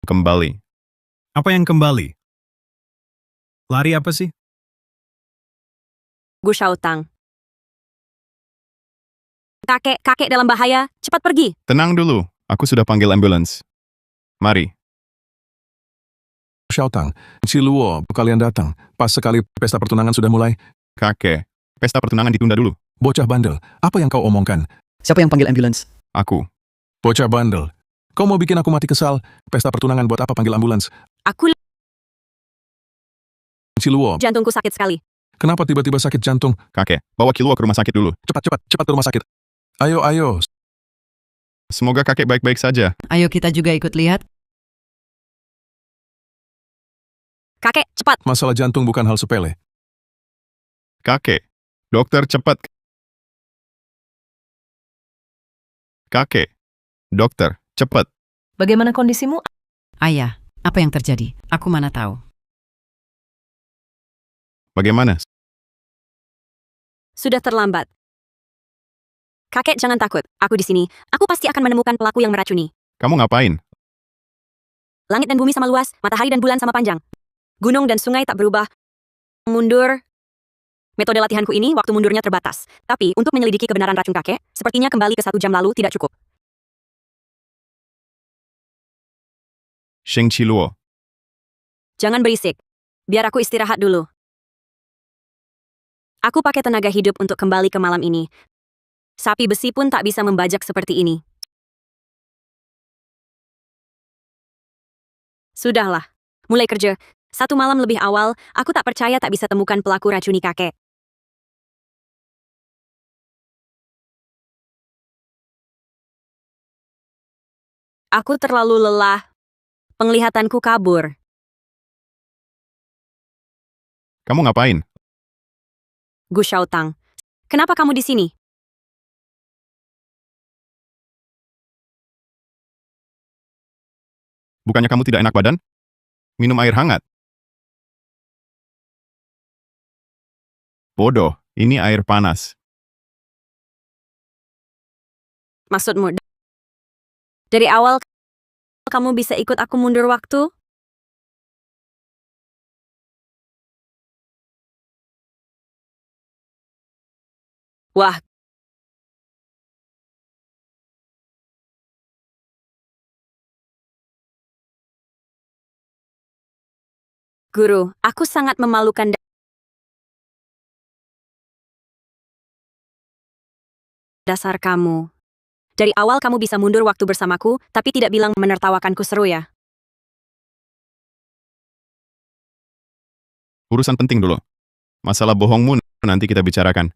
Kembali. Apa yang kembali? Lari apa sih? Gu Xiaotang. Kakek dalam bahaya, cepat pergi. Tenang dulu, aku sudah panggil ambulans. Mari. Xiaotang, si Luo, kalian datang. Pas sekali pesta pertunangan sudah mulai. Kakek, pesta pertunangan ditunda dulu. Bocah bandel, apa yang kau omongkan? Siapa yang panggil ambulans? Aku. Bocah bandel. Kau mau bikin aku mati kesal? Pesta pertunangan buat apa panggil ambulans? Aku Si Luo, jantungku sakit sekali. kenapa tiba-tiba sakit jantung? Kakek, bawa Kiluo ke rumah sakit dulu. Cepat ke rumah sakit. Ayo. Semoga kakek baik-baik saja. Ayo kita juga ikut lihat. Kakek, cepat. Masalah jantung bukan hal sepele. Kakek, dokter cepat. Kakek, dokter, cepat. Bagaimana kondisimu? Ayah, apa yang terjadi? Aku mana tahu. Bagaimana? Sudah terlambat. Kakek, jangan takut. Aku di sini. Aku pasti akan menemukan pelaku yang meracuni. Kamu ngapain? Langit dan bumi sama luas, matahari dan bulan sama panjang. Gunung dan sungai tak berubah. Mundur. Metode latihanku ini waktu mundurnya terbatas. Tapi untuk menyelidiki kebenaran racun kakek, sepertinya kembali ke 1 jam lalu tidak cukup. Sheng Qiluo. Jangan berisik. Biar aku istirahat dulu. Aku pakai tenaga hidup untuk kembali ke malam ini. Sapi besi pun tak bisa membajak seperti ini. Sudahlah. Mulai kerja. 1 malam lebih awal, aku tak percaya tak bisa temukan pelaku racuni kakek. Aku terlalu lelah. Penglihatanku kabur. Kamu ngapain? Gu Xiaotang. Kenapa kamu di sini? Bukannya kamu tidak enak badan? Minum air hangat. Bodoh, ini air panas. Maksudmu, dari awal kamu bisa ikut aku mundur waktu? Wah. Guru, aku sangat memalukan. Dasar kamu. Dari awal kamu bisa mundur waktu bersamaku, tapi tidak bilang menertawakanku seru ya. Urusan penting dulu. Masalah bohongmu nanti kita bicarakan.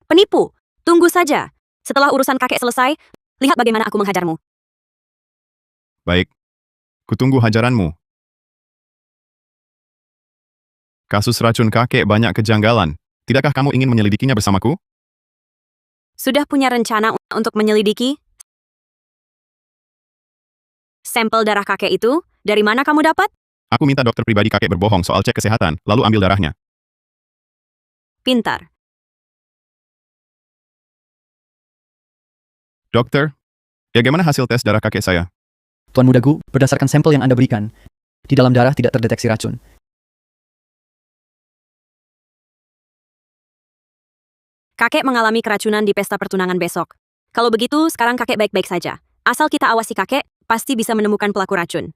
Penipu, tunggu saja. Setelah urusan kakek selesai, lihat bagaimana aku menghajarmu. Baik. Kutunggu hajaranmu. Kasus racun kakek banyak kejanggalan. Tidakkah kamu ingin menyelidikinya bersamaku? Sudah punya rencana untuk menyelidiki? Sampel darah kakek itu, dari mana kamu dapat? Aku minta dokter pribadi kakek berbohong soal cek kesehatan, lalu ambil darahnya. Pintar. Dokter, bagaimana hasil tes darah kakek saya? Tuan Muda Gu, berdasarkan sampel yang Anda berikan, di dalam darah tidak terdeteksi racun. Kakek mengalami keracunan di pesta pertunangan besok. Kalau begitu, sekarang kakek baik-baik saja. Asal kita awasi kakek, pasti bisa menemukan pelaku racun.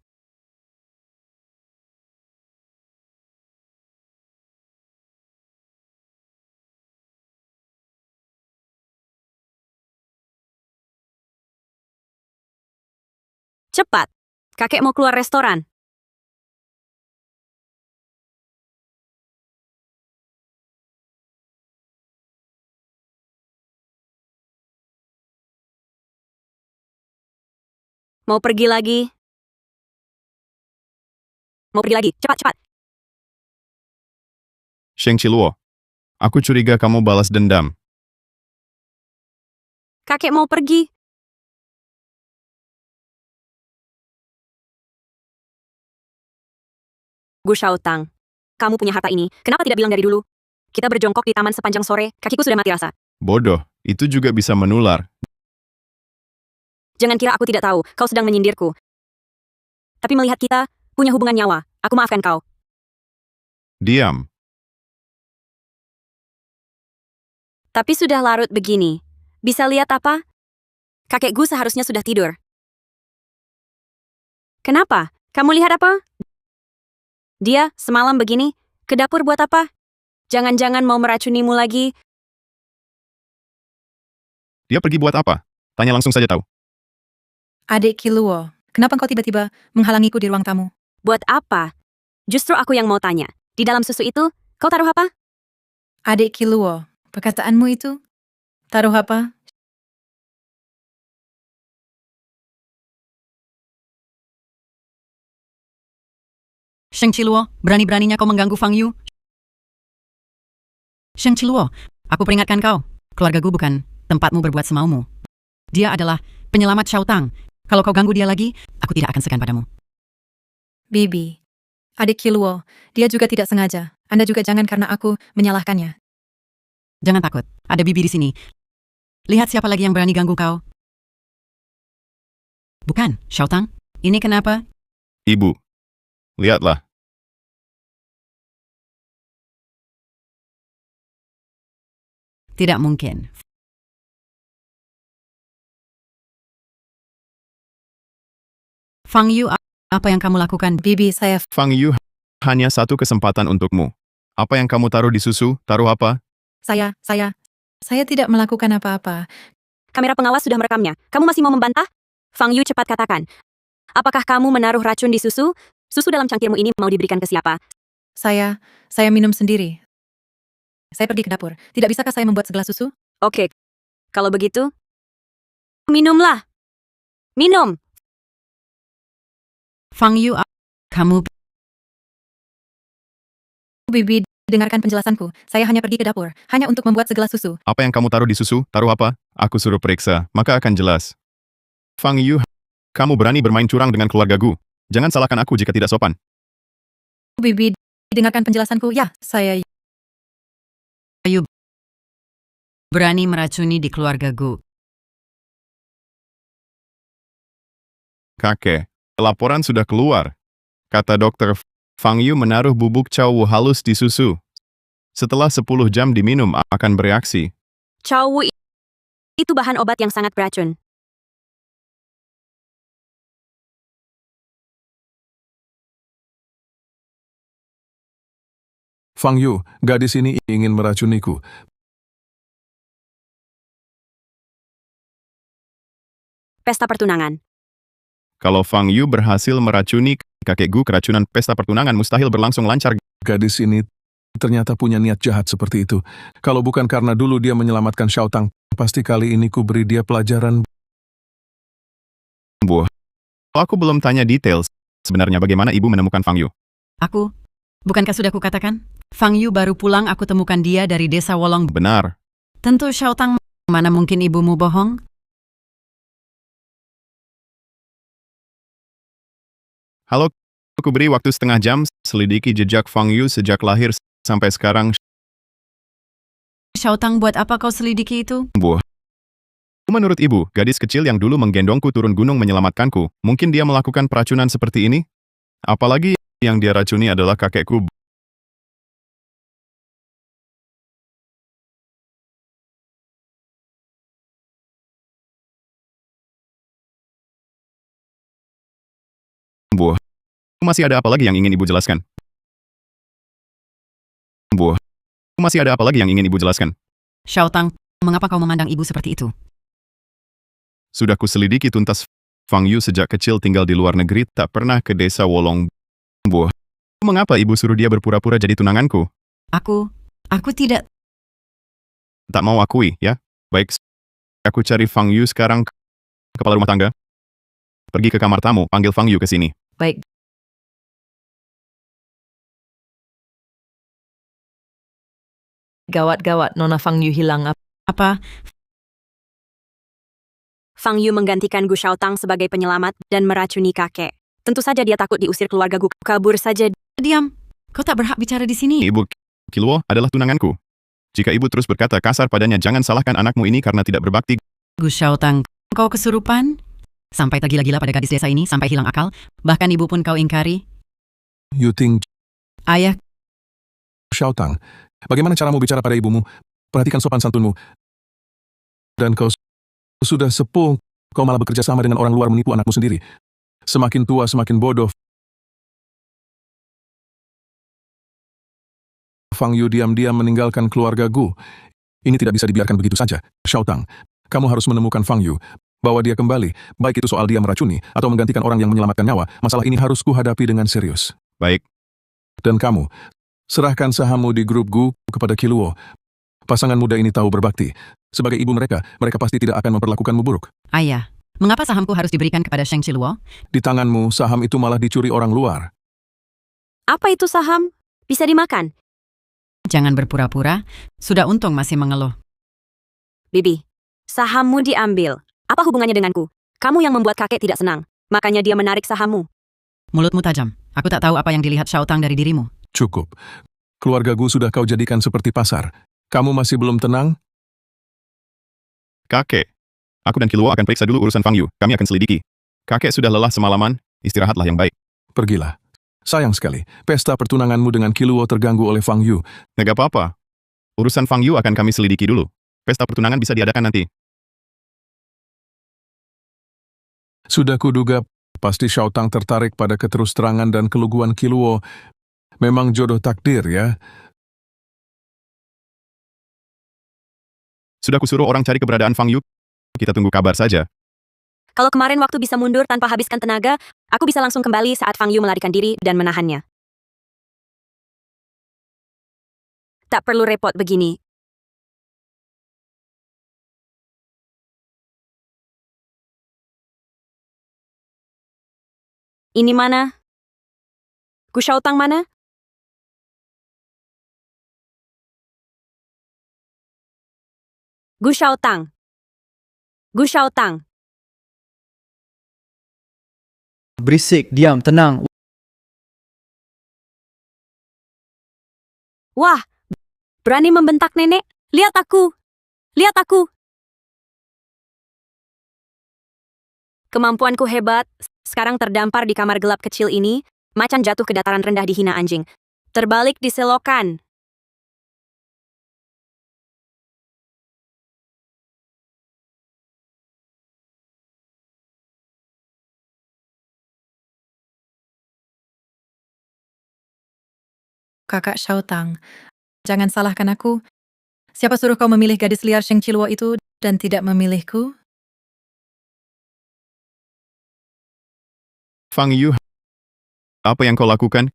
Cepat, kakek mau keluar restoran. Mau pergi lagi? Mau pergi lagi? Cepat, cepat. Sheng Qiluo, aku curiga kamu balas dendam. Kakek mau pergi. Gu Shaotang, kamu punya harta ini, kenapa tidak bilang dari dulu? Kita berjongkok di taman sepanjang sore, kakiku sudah mati rasa. Bodoh, itu juga bisa menular. Jangan kira aku tidak tahu, kau sedang menyindirku. Tapi melihat kita punya hubungan nyawa, aku maafkan kau. Diam. Tapi sudah larut begini. Bisa lihat apa? Kakek Gu seharusnya sudah tidur. Kenapa? Kamu lihat apa? Dia semalam begini, ke dapur buat apa? Jangan-jangan mau meracunimu lagi. Dia pergi buat apa? Tanya langsung saja tahu. Adik Qiluo, kenapa kau tiba-tiba menghalangiku di ruang tamu? Buat apa? Justru aku yang mau tanya. Di dalam susu itu, kau taruh apa? Adik Qiluo, perkataanmu itu? Taruh apa? Sheng Qiluo, berani-beraninya kau mengganggu Fang Yu. Sheng Qiluo, aku peringatkan kau. Keluarga Gu bukan tempatmu berbuat semaumu. Dia adalah penyelamat Shaotang. Kalau kau ganggu dia lagi, aku tidak akan segan padamu. Bibi, adik Qiluo, dia juga tidak sengaja. Anda juga jangan karena aku menyalahkannya. Jangan takut, ada Bibi di sini. Lihat siapa lagi yang berani ganggu kau. Bukan, Shaotang. Ini kenapa? Ibu, lihatlah. Tidak mungkin. Fang Yu, apa yang kamu lakukan? Bibi, saya... Fang Yu, hanya satu kesempatan untukmu. Apa yang kamu taruh di susu? Taruh apa? Saya tidak melakukan apa-apa. Kamera pengawas sudah merekamnya. Kamu masih mau membantah? Fang Yu, cepat katakan. Apakah kamu menaruh racun di susu? Susu dalam cangkirmu ini mau diberikan ke siapa? Saya minum sendiri. Saya pergi ke dapur. Tidak bisakah saya membuat segelas susu? Oke. Kalau begitu, minumlah. Minum. Fang Yu, kamu... Bibi, dengarkan penjelasanku. Saya hanya pergi ke dapur, hanya untuk membuat segelas susu. Apa yang kamu taruh di susu? Taruh apa? Aku suruh periksa, maka akan jelas. Fang Yu, kamu berani bermain curang dengan keluarga Gu. Jangan salahkan aku jika tidak sopan. Bibi, dengarkan penjelasanku. Ya, saya... Yu berani meracuni di keluarga Gu. Kakek, laporan sudah keluar. Kata dokter, Fang Yu menaruh bubuk cawu halus di susu. Setelah 10 jam diminum akan bereaksi. Cawu itu bahan obat yang sangat beracun. Fang Yu, gadis ini ingin meracuniku. Pesta pertunangan. Kalau Fang Yu berhasil meracuni kakek Gu, keracunan pesta pertunangan mustahil berlangsung lancar. Gadis ini ternyata punya niat jahat seperti itu. Kalau bukan karena dulu dia menyelamatkan Shaotang, pasti kali ini ku beri dia pelajaran. Bu, aku belum tanya detail. Sebenarnya bagaimana ibu menemukan Fang Yu? Aku? Bukankah sudah kukatakan? Fang Yu baru pulang, aku temukan dia dari desa Wolong. Benar. Tentu Shaotang, mana mungkin ibumu bohong? Halo, aku beri waktu setengah jam, selidiki jejak Fang Yu sejak lahir sampai sekarang. Shaotang, buat apa kau selidiki itu? Bu, menurut ibu, gadis kecil yang dulu menggendongku turun gunung menyelamatkanku, mungkin dia melakukan peracunan seperti ini? Apalagi yang dia racuni adalah kakekku. Bu, masih ada apa lagi yang ingin ibu jelaskan? Bu, masih ada apa lagi yang ingin ibu jelaskan? Shaotang, mengapa kau memandang ibu seperti itu? Sudah kuselidiki tuntas. Fang Yu sejak kecil tinggal di luar negeri, tak pernah ke desa Wolong. Bu, mengapa ibu suruh dia berpura-pura jadi tunanganku? Aku tidak... Tak mau akui, ya? Baik, aku cari Fang Yu sekarang, kepala rumah tangga. Pergi ke kamar tamu, panggil Fang Yu ke sini. Baik. Gawat-gawat, Nona Fang Yu hilang. Apa? Fang Yu menggantikan Gu Xiaotang sebagai penyelamat dan meracuni kakek. Tentu saja dia takut diusir keluarga Gu. Kabur saja. Diam. Kau tak berhak bicara di sini. Ibu Qiluo adalah tunanganku. Jika ibu terus berkata kasar padanya, jangan salahkan anakmu ini karena tidak berbakti. Gu Xiaotang, kau kesurupan? Sampai tergila-gila pada gadis desa ini sampai hilang akal. Bahkan ibu pun kau ingkari. You think Ayah, Xiaotang, bagaimana caramu bicara pada ibumu? Perhatikan sopan santunmu. Dan kau sudah sepuh, kau malah bekerja sama dengan orang luar menipu anakmu sendiri. Semakin tua, semakin bodoh. Fang Yu diam-diam meninggalkan keluarga Gu. Ini tidak bisa dibiarkan begitu saja. Xiaotang, kamu harus menemukan Fang Yu. Bawa dia kembali, baik itu soal dia meracuni atau menggantikan orang yang menyelamatkan nyawa. Masalah ini harus kuhadapi dengan serius. Baik. Dan kamu, serahkan sahammu di grup Gu kepada Qiluo. Pasangan muda ini tahu berbakti. Sebagai ibu mereka pasti tidak akan memperlakukanmu buruk. ayah, mengapa sahamku harus diberikan kepada Sheng Qiluo? Di tanganmu, saham itu malah dicuri orang luar. Apa itu saham? Bisa dimakan? Jangan berpura-pura, sudah untung masih mengeluh. Bibi, sahammu diambil. Apa hubungannya denganku? Kamu yang membuat kakek tidak senang. Makanya dia menarik sahammu. Mulutmu tajam. Aku tak tahu apa yang dilihat Xiaotang dari dirimu. Cukup. Keluarga Gu sudah kau jadikan seperti pasar. Kamu masih belum tenang? Kakek, aku dan Qiluo akan periksa dulu urusan Fang Yu. Kami akan selidiki. Kakek sudah lelah semalaman, istirahatlah yang baik. Pergilah. Sayang sekali, pesta pertunanganmu dengan Qiluo terganggu oleh Fang Yu. Nggak apa-apa. Urusan Fang Yu akan kami selidiki dulu. Pesta pertunangan bisa diadakan nanti. Sudah kuduga, pasti Xiaotang tertarik pada keterus-terangan dan keluguan Qiluo. Memang jodoh takdir, ya. Sudah kusuruh orang cari keberadaan Fang Yu. Kita tunggu kabar saja. Kalau kemarin waktu bisa mundur tanpa habiskan tenaga, aku bisa langsung kembali saat Fang Yu melarikan diri dan menahannya. Tak perlu repot begini. Ini mana? Gu Xiaotang mana? Gu Xiaotang. Gu Xiaotang. Berisik, diam, tenang. Wah, berani membentak nenek? Lihat aku! Lihat aku! Kemampuanku hebat, sekarang terdampar di kamar gelap kecil ini, macan jatuh ke dataran rendah dihina anjing. Terbalik di selokan. Kakak Xiaotang, jangan salahkan aku. Siapa suruh kau memilih gadis liar Sheng Qiluo itu dan tidak memilihku? Fang Yu, apa yang kau lakukan?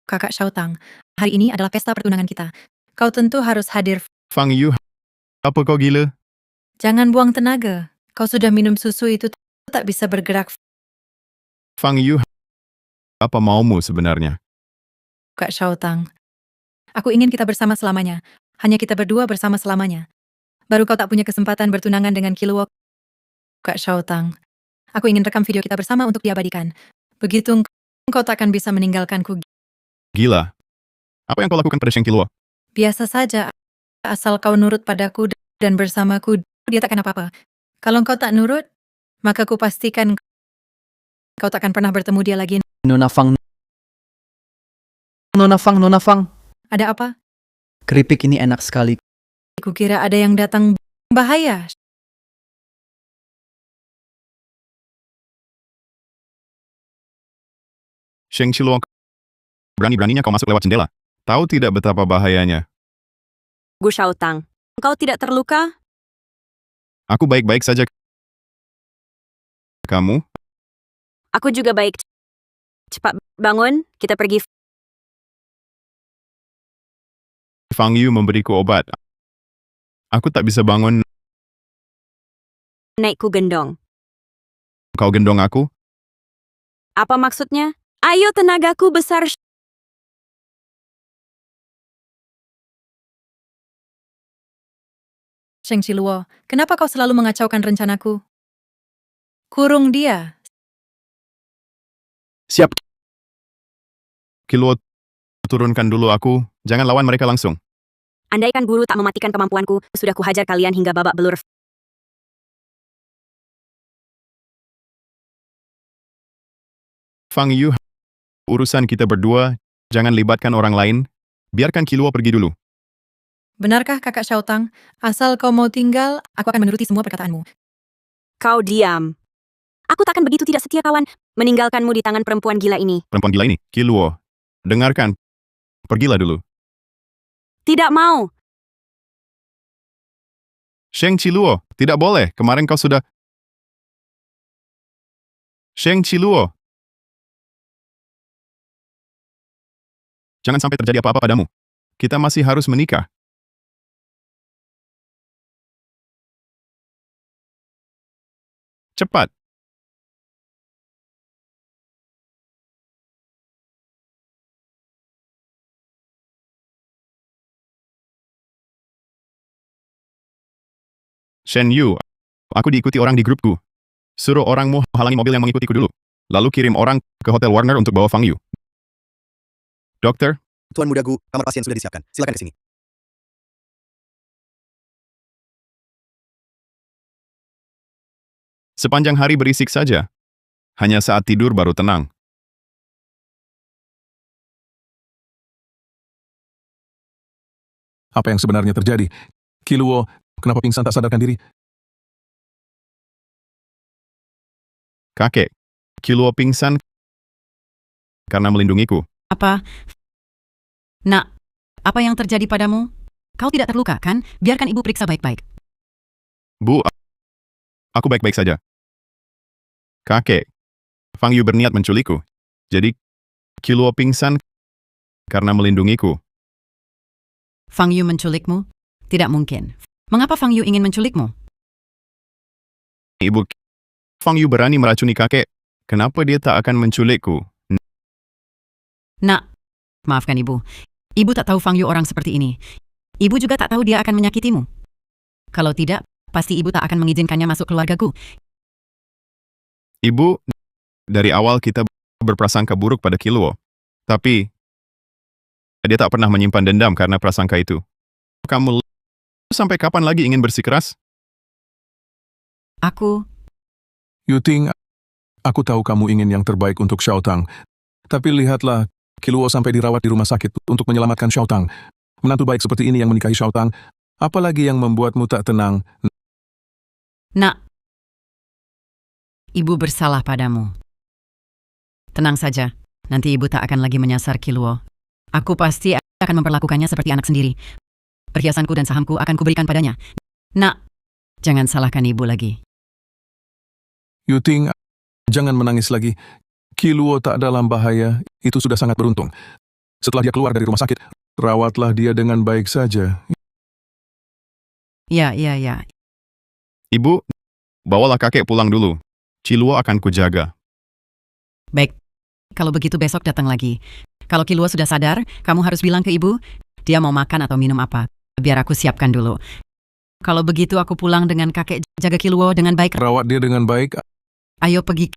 Kakak Xiaotang, hari ini adalah pesta pertunangan kita. Kau tentu harus hadir. Fang Yu, apa kau gila? Jangan buang tenaga. Kau sudah minum susu itu tak bisa bergerak. Fang Yu, apa maumu sebenarnya? Kak Xiaotang, aku ingin kita bersama selamanya. Hanya kita berdua bersama selamanya. Baru kau tak punya kesempatan bertunangan dengan Qiluo. Kak Xiaotang, aku ingin rekam video kita bersama untuk diabadikan. Begitu engkau takkan bisa meninggalkanku. Gila. Apa yang kau lakukan pada Sheng Qiluo? Biasa saja, asal kau nurut padaku dan bersamaku, dia takkan apa-apa. Kalau engkau tak nurut, maka ku pastikan kau takkan pernah bertemu dia lagi. Nona Fang. Nona Fang, Nona Fang. Ada apa? Keripik ini enak sekali. Kukira ada yang datang bahaya. Sheng Qiluo, berani-beraninya kau masuk lewat jendela. Tahu tidak betapa bahayanya? Gu Xiaotang, engkau tidak terluka? Aku baik-baik saja. Kamu? Aku juga baik. Cepat bangun, kita pergi. Fang Yu memberiku obat. Aku tak bisa bangun. Naikku gendong. Kau gendong aku? Apa maksudnya? Ayo tenagaku besar. Sheng Chiluo, kenapa kau selalu mengacaukan rencanaku? Kurung dia. Siap. Kiluo, turunkan dulu aku. Jangan lawan mereka langsung. Andaikan guru tak mematikan kemampuanku, sudah kuhajar kalian hingga babak belur. Fang Yu, urusan kita berdua, jangan libatkan orang lain. Biarkan Kiluo pergi dulu. Benarkah kakak Xiaotang? Asal kau mau tinggal, aku akan menuruti semua perkataanmu. Kau diam. Aku takkan begitu tidak setia kawan, meninggalkanmu di tangan perempuan gila ini. Perempuan gila ini, Kiluo. Dengarkan. Pergilah dulu. Tidak mau. Sheng Chiluo, tidak boleh. Kemarin kau sudah... Sheng Chiluo. Jangan sampai terjadi apa-apa padamu. Kita masih harus menikah. Cepat. Shen Yu, aku diikuti orang di grupku. Suruh orangmu halangi mobil yang mengikutiku dulu. Lalu kirim orang ke Hotel Warner untuk bawa Fang Yu. Dokter, Tuan Muda Gu, kamar pasien sudah disiapkan. Silakan ke sini. sepanjang hari berisik saja. Hanya saat tidur baru tenang. Apa yang sebenarnya terjadi? Kiluo, kenapa pingsan tak sadarkan diri? Kakek, Kiluo pingsan karena melindungiku. Apa? Nak, apa yang terjadi padamu? Kau tidak terluka, kan? Biarkan ibu periksa baik-baik. Bu, aku baik-baik saja. Kakek, Fang Yu berniat menculikku. Jadi, Kiluo pingsan karena melindungiku. Fang Yu menculikmu? Tidak mungkin. Mengapa Fang Yu ingin menculikmu? Ibu, Fang Yu berani meracuni kakek. Kenapa dia tak akan menculikku? Nak, maafkan ibu. Ibu tak tahu Fang Yu orang seperti ini. Ibu juga tak tahu dia akan menyakitimu. Kalau tidak, pasti ibu tak akan mengizinkannya masuk keluargaku. Ibu, dari awal kita berprasangka buruk pada Kiluo. Tapi, dia tak pernah menyimpan dendam karena prasangka itu. Kamu sampai kapan lagi ingin bersikeras? Aku... Yuting, aku tahu kamu ingin yang terbaik untuk Xiaotang. Tapi lihatlah, Kiluo sampai dirawat di rumah sakit untuk menyelamatkan Xiaotang. Menantu baik seperti ini yang menikahi Xiaotang, apalagi yang membuatmu tak tenang? Nak, ibu bersalah padamu. Tenang saja, nanti ibu tak akan lagi menyasar Kiluo. Aku pasti akan memperlakukannya seperti anak sendiri. Perhiasanku dan sahamku akan kuberikan padanya. Nak, jangan salahkan ibu lagi. Yuting, jangan menangis lagi. Kiluo tak dalam bahaya, itu sudah sangat beruntung. Setelah dia keluar dari rumah sakit, rawatlah dia dengan baik saja. Ya. Ibu, bawalah kakek pulang dulu. Kiluo akan kujaga. Baik, kalau begitu besok datang lagi. Kalau Kiluo sudah sadar, kamu harus bilang ke ibu, dia mau makan atau minum apa. Biar aku siapkan dulu. Kalau begitu aku pulang dengan kakek jaga Kiluo dengan baik. Rawat dia dengan baik. Ayo pergi.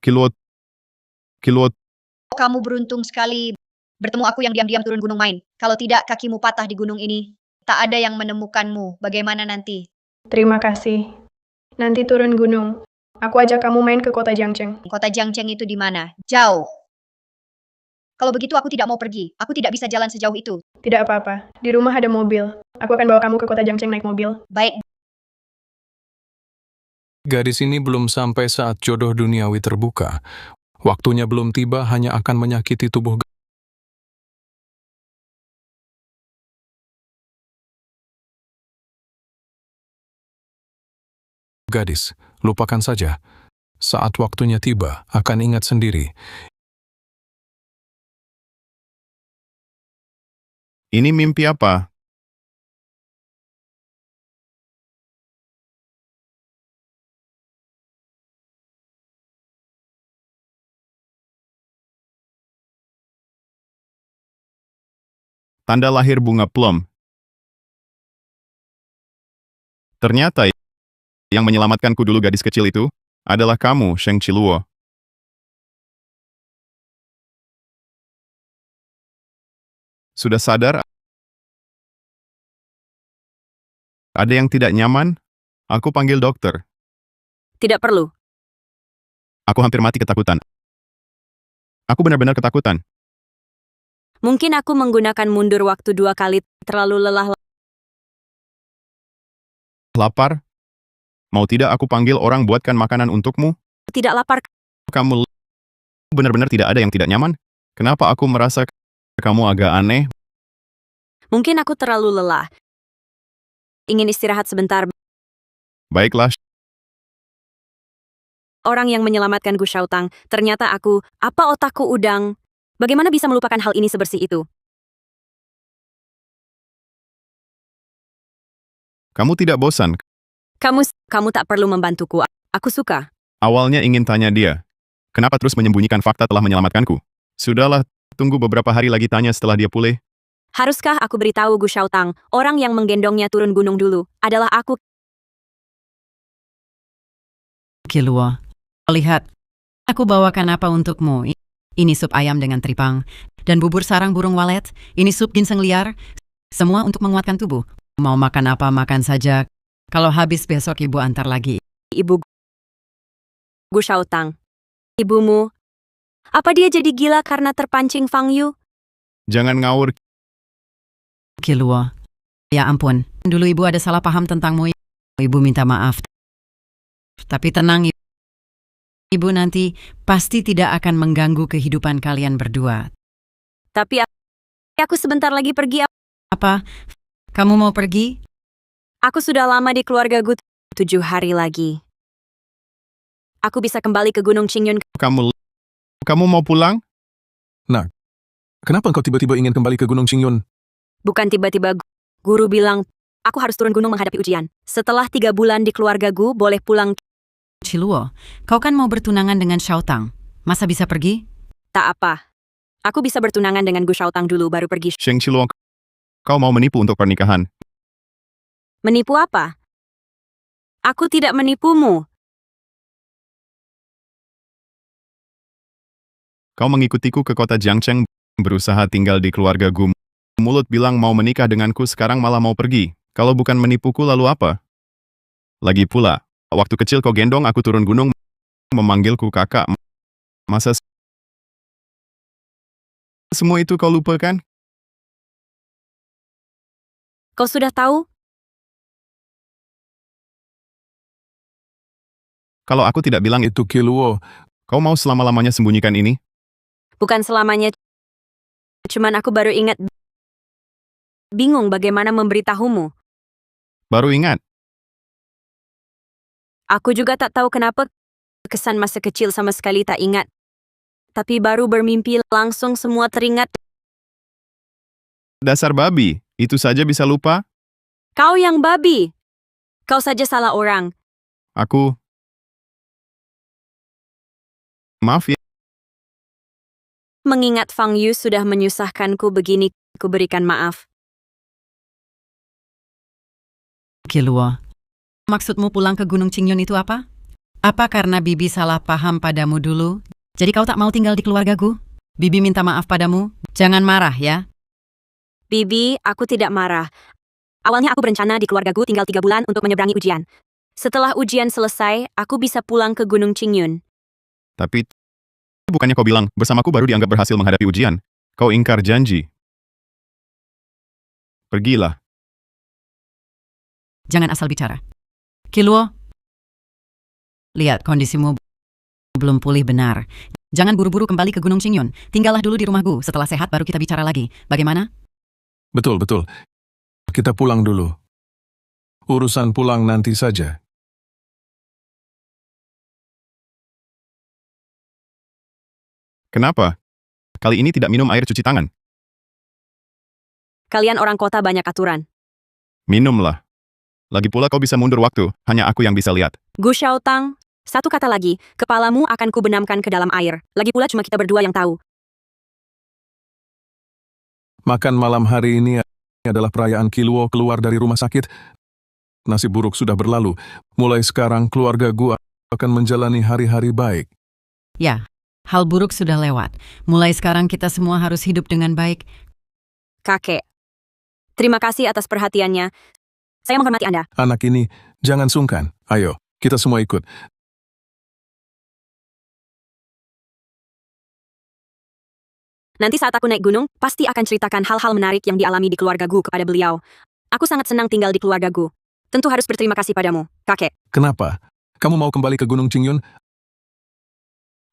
Kiluo, Kamu beruntung sekali bertemu aku yang diam-diam turun gunung main. Kalau tidak, kakimu patah di gunung ini. Tak ada yang menemukanmu. Bagaimana nanti? Terima kasih. Nanti turun gunung. Aku ajak kamu main ke kota Jiangcheng. Kota Jiangcheng itu di mana? Jauh. Kalau begitu aku tidak mau pergi. Aku tidak bisa jalan sejauh itu. Tidak apa-apa. Di rumah ada mobil. Aku akan bawa kamu ke kota Jiangcheng naik mobil. Baik. Gadis ini belum sampai saat jodoh duniawi terbuka. Waktunya belum tiba, hanya akan menyakiti tubuh gadis, lupakan saja. Saat waktunya tiba, akan ingat sendiri. Ini mimpi apa? Tanda lahir bunga plum. Ternyata yang menyelamatkanku dulu gadis kecil itu adalah kamu, Sheng Chiluo. Sudah sadar? Ada yang tidak nyaman? Aku panggil dokter. Tidak perlu. Aku hampir mati ketakutan. Aku benar-benar ketakutan. Mungkin aku menggunakan mundur waktu 2 kali, terlalu lelah. Lapar? Mau tidak aku panggil orang buatkan makanan untukmu? Tidak lapar. Kamu benar-benar tidak ada yang tidak nyaman? Kenapa aku merasa kamu agak aneh? Mungkin aku terlalu lelah. Ingin istirahat sebentar. Baiklah, Orang yang menyelamatkan Gu Shaotang, ternyata aku, apa otakku udang? Bagaimana bisa melupakan hal ini sebersih itu? kamu tidak bosan? Kamu tak perlu membantuku. Aku suka. Awalnya ingin tanya dia. Kenapa terus menyembunyikan fakta telah menyelamatkanku? Sudahlah, tunggu beberapa hari lagi tanya setelah dia pulih. Haruskah aku beritahu Gu Shaotang, orang yang menggendongnya turun gunung dulu, adalah aku? Kiluo, lihat. Aku bawakan apa untukmu. Ini sup ayam dengan tripang. Dan bubur sarang burung walet. Ini sup ginseng liar. Semua untuk menguatkan tubuh. Mau makan apa, makan saja. Kalau habis besok ibu antar lagi. Ibu Gu Shaotang. Ibumu. Apa dia jadi gila karena terpancing Fang Yu? Jangan ngawur. Kiluo. Ya ampun, dulu ibu ada salah paham tentangmu. Ibu minta maaf. Tapi tenang, ibu nanti pasti tidak akan mengganggu kehidupan kalian berdua. Tapi aku sebentar lagi pergi. Apa? Kamu mau pergi? Aku sudah lama di keluarga Gu, 7 hari lagi. Aku bisa kembali ke Gunung Qingyun. Kamu mau pulang? Nah, kenapa engkau tiba-tiba ingin kembali ke Gunung Qingyun? Bukan tiba-tiba. Guru bilang, aku harus turun gunung menghadapi ujian. Setelah 3 bulan di keluarga Gu, boleh pulang. Chiluo, kau kan mau bertunangan dengan Shaotang. Masa bisa pergi? Tak apa. Aku bisa bertunangan dengan Gu Shaotang dulu baru pergi. Sheng Chiluo, kau mau menipu untuk pernikahan. Menipu apa? Aku tidak menipumu. Kau mengikutiku ke kota Jiangcheng, berusaha tinggal di keluarga Gu. Mulut bilang mau menikah denganku, sekarang malah mau pergi. Kalau bukan menipuku lalu apa? Lagi pula, waktu kecil kau gendong aku turun gunung, memanggilku kakak. Masa semua itu kau lupakan? Kau sudah tahu? Kalau aku tidak bilang Itu Kiluo. kau mau selama-lamanya sembunyikan ini? Bukan selamanya. Cuman aku baru ingat. Bingung bagaimana memberitahumu. Baru ingat? Aku juga tak tahu kenapa. Kesan masa kecil sama sekali tak ingat. Tapi baru bermimpi langsung semua teringat. Dasar babi, itu saja bisa lupa? Kau yang babi. Kau saja salah orang. Aku... Maaf ya. Mengingat Fang Yu sudah menyusahkanku begini, ku berikan maaf. Kiluo, maksudmu pulang ke Gunung Qingyun itu apa? Apa karena Bibi salah paham padamu dulu? Jadi kau tak mau tinggal di keluargaku? Bibi minta maaf padamu? Jangan marah ya. Bibi, aku tidak marah. Awalnya aku berencana di keluargaku tinggal 3 bulan untuk menyeberangi ujian. Setelah ujian selesai, aku bisa pulang ke Gunung Qingyun. Tapi... bukannya kau bilang, bersamaku baru dianggap berhasil menghadapi ujian. Kau ingkar janji. Pergilah. Jangan asal bicara. Kiluo, lihat kondisimu belum pulih benar. Jangan buru-buru kembali ke Gunung Qingyun. Tinggallah dulu di rumahku. Setelah sehat baru kita bicara lagi. Bagaimana? Betul, betul. Kita pulang dulu. Urusan pulang nanti saja. Kenapa? Kali ini tidak minum air cuci tangan. Kalian orang kota banyak aturan. Minumlah. Lagi pula kau bisa mundur waktu, hanya aku yang bisa lihat. Gu Xiaotang, satu kata lagi, kepalamu akan kubenamkan ke dalam air. Lagi pula cuma kita berdua yang tahu. Makan malam hari ini adalah perayaan Kiluo keluar dari rumah sakit. Nasib buruk sudah berlalu. Mulai sekarang keluarga Gu akan menjalani hari-hari baik. Ya, hal buruk sudah lewat. Mulai sekarang kita semua harus hidup dengan baik. Kakek, terima kasih atas perhatiannya. Saya menghormati Anda. Anak ini, jangan sungkan. Ayo, kita semua ikut. Nanti saat aku naik gunung, pasti akan ceritakan hal-hal menarik yang dialami di keluarga Gu kepada beliau. Aku sangat senang tinggal di keluarga Gu. Tentu harus berterima kasih padamu, kakek. Kenapa? Kamu mau kembali ke Gunung Qingyun?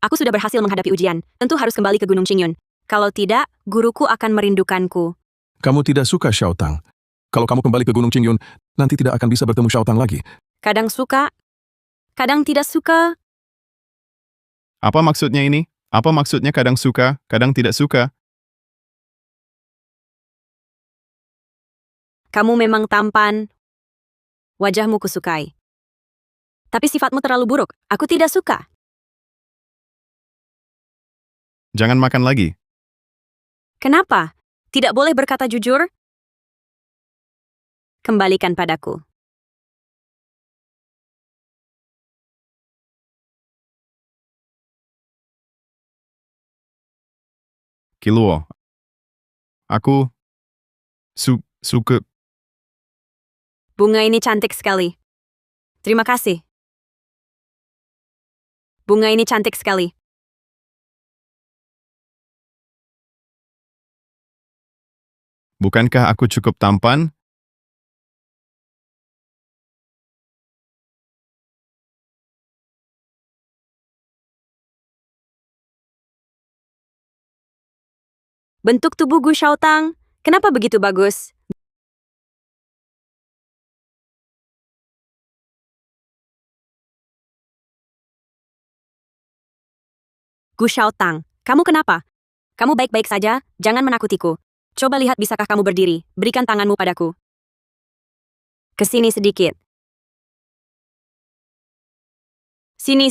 Aku sudah berhasil menghadapi ujian. Tentu harus kembali ke Gunung Qingyun. Kalau tidak, guruku akan merindukanku. Kamu tidak suka Xiaotang. Kalau kamu kembali ke Gunung Qingyun, nanti tidak akan bisa bertemu Xiaotang lagi. Kadang suka, kadang tidak suka. Apa maksudnya ini? Apa maksudnya kadang suka, kadang tidak suka? Kamu memang tampan. Wajahmu kusukai. Tapi sifatmu terlalu buruk. Aku tidak suka. Jangan makan lagi. Kenapa? Tidak boleh berkata jujur? Kembalikan padaku. Kiluo. Aku suka. Bunga ini cantik sekali. Terima kasih. Bunga ini cantik sekali. Bukankah aku cukup tampan? Bentuk tubuh Gu Xiaotang, kenapa begitu bagus? Gu Xiaotang, kamu kenapa? Kamu baik-baik saja, jangan menakutiku. Coba lihat bisakah kamu berdiri, berikan tanganmu padaku. Kesini sedikit. Sini.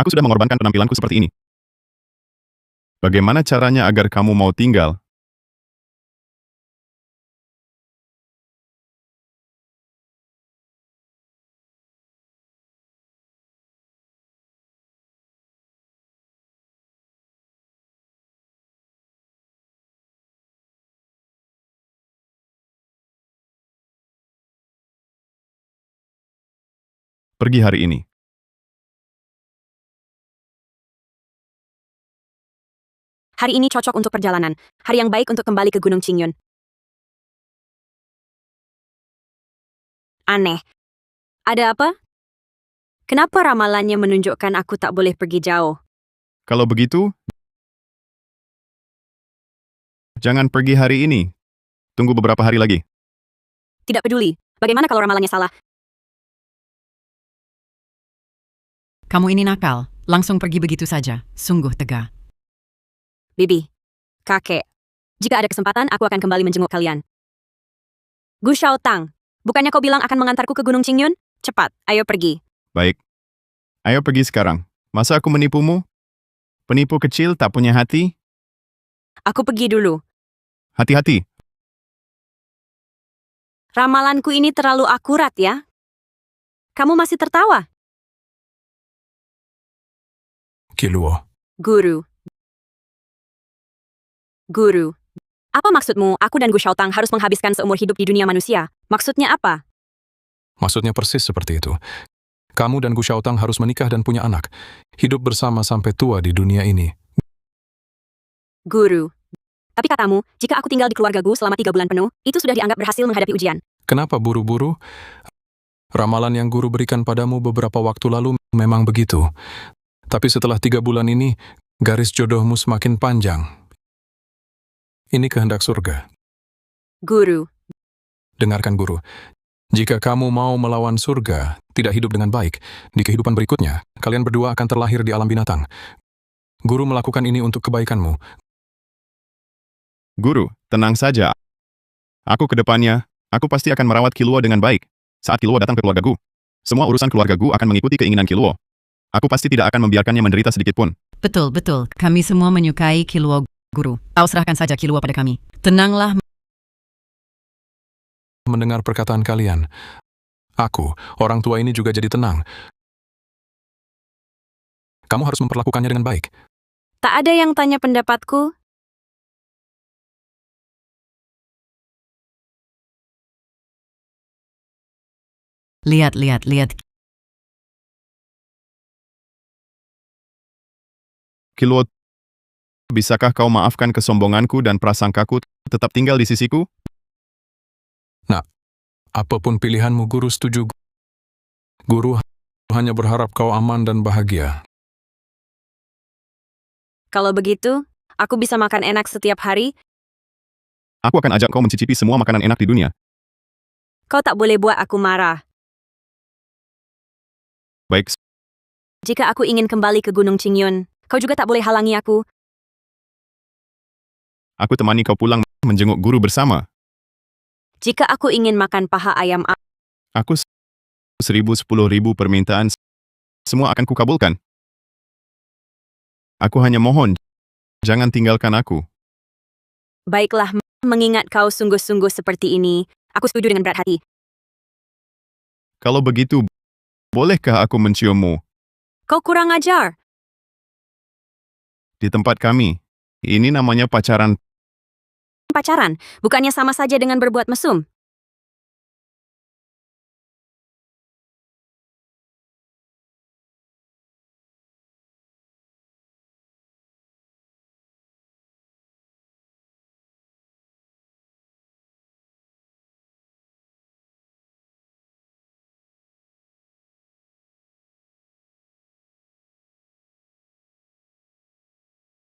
Aku sudah mengorbankan penampilanku seperti ini. Bagaimana caranya agar kamu mau tinggal? Pergi hari ini. Hari ini cocok untuk perjalanan. Hari yang baik untuk kembali ke Gunung Qingyun. Aneh. Ada apa? Kenapa ramalannya menunjukkan aku tak boleh pergi jauh? Kalau begitu, jangan pergi hari ini. Tunggu beberapa hari lagi. Tidak peduli. Bagaimana kalau ramalannya salah? Kamu ini nakal, langsung pergi begitu saja. Sungguh tega. Bibi, kakek, jika ada kesempatan aku akan kembali menjenguk kalian. Gu Xiaotang, bukannya kau bilang akan mengantarku ke Gunung Qingyun? Cepat, ayo pergi. Baik. Ayo pergi sekarang. Masa aku menipumu? Penipu kecil tak punya hati? Aku pergi dulu. Hati-hati. Ramalanku ini terlalu akurat ya. Kamu masih tertawa? Kiluo. Guru, apa maksudmu aku dan Gu Xiaotang harus menghabiskan seumur hidup di dunia manusia? Maksudnya apa? Maksudnya persis seperti itu. Kamu dan Gu Xiaotang harus menikah dan punya anak. Hidup bersama sampai tua di dunia ini. Guru. Tapi katamu, jika aku tinggal di keluarga Gu selama 3 bulan penuh, itu sudah dianggap berhasil menghadapi ujian. Kenapa buru-buru? Ramalan yang guru berikan padamu beberapa waktu lalu memang begitu. Tapi setelah 3 bulan ini, garis jodohmu semakin panjang. Ini kehendak surga. Guru, Dengarkan guru, jika kamu mau melawan surga, tidak hidup dengan baik, di kehidupan berikutnya, kalian berdua akan terlahir di alam binatang. Guru melakukan ini untuk kebaikanmu. Guru, tenang saja. Aku ke depannya, aku pasti akan merawat Killua dengan baik. Saat Killua datang ke keluargaku, semua urusan keluargaku akan mengikuti keinginan Killua. Aku pasti tidak akan membiarkannya menderita sedikit pun. Betul, betul. Kami semua menyukai Killua, Guru. Kau serahkan saja Killua pada kami. Tenanglah. Mendengar perkataan kalian, aku, orang tua ini juga jadi tenang. Kamu harus memperlakukannya dengan baik. tak ada yang tanya pendapatku? Lihat, lihat, lihat. Killua, bisakah kau maafkan kesombonganku dan prasangkaku tetap tinggal di sisiku? Nak, apapun pilihanmu, guru setuju. Guru hanya berharap kau aman dan bahagia. Kalau begitu, aku bisa makan enak setiap hari. Aku akan ajak kau mencicipi semua makanan enak di dunia. Kau tak boleh buat aku marah. Baik, Jika aku ingin kembali ke Gunung Qingyun, kau juga tak boleh halangi aku. aku temani kau pulang menjenguk guru bersama. Jika aku ingin makan paha ayam, Aku 1.000, 10.000 permintaan, semua akan kukabulkan. Aku hanya mohon, jangan tinggalkan aku. baiklah, mengingat kau sungguh-sungguh seperti ini, aku setuju dengan berat hati. Kalau begitu, bolehkah aku menciummu? Kau kurang ajar. Di tempat kami, ini namanya pacaran. Pacaran, bukannya sama saja dengan berbuat mesum?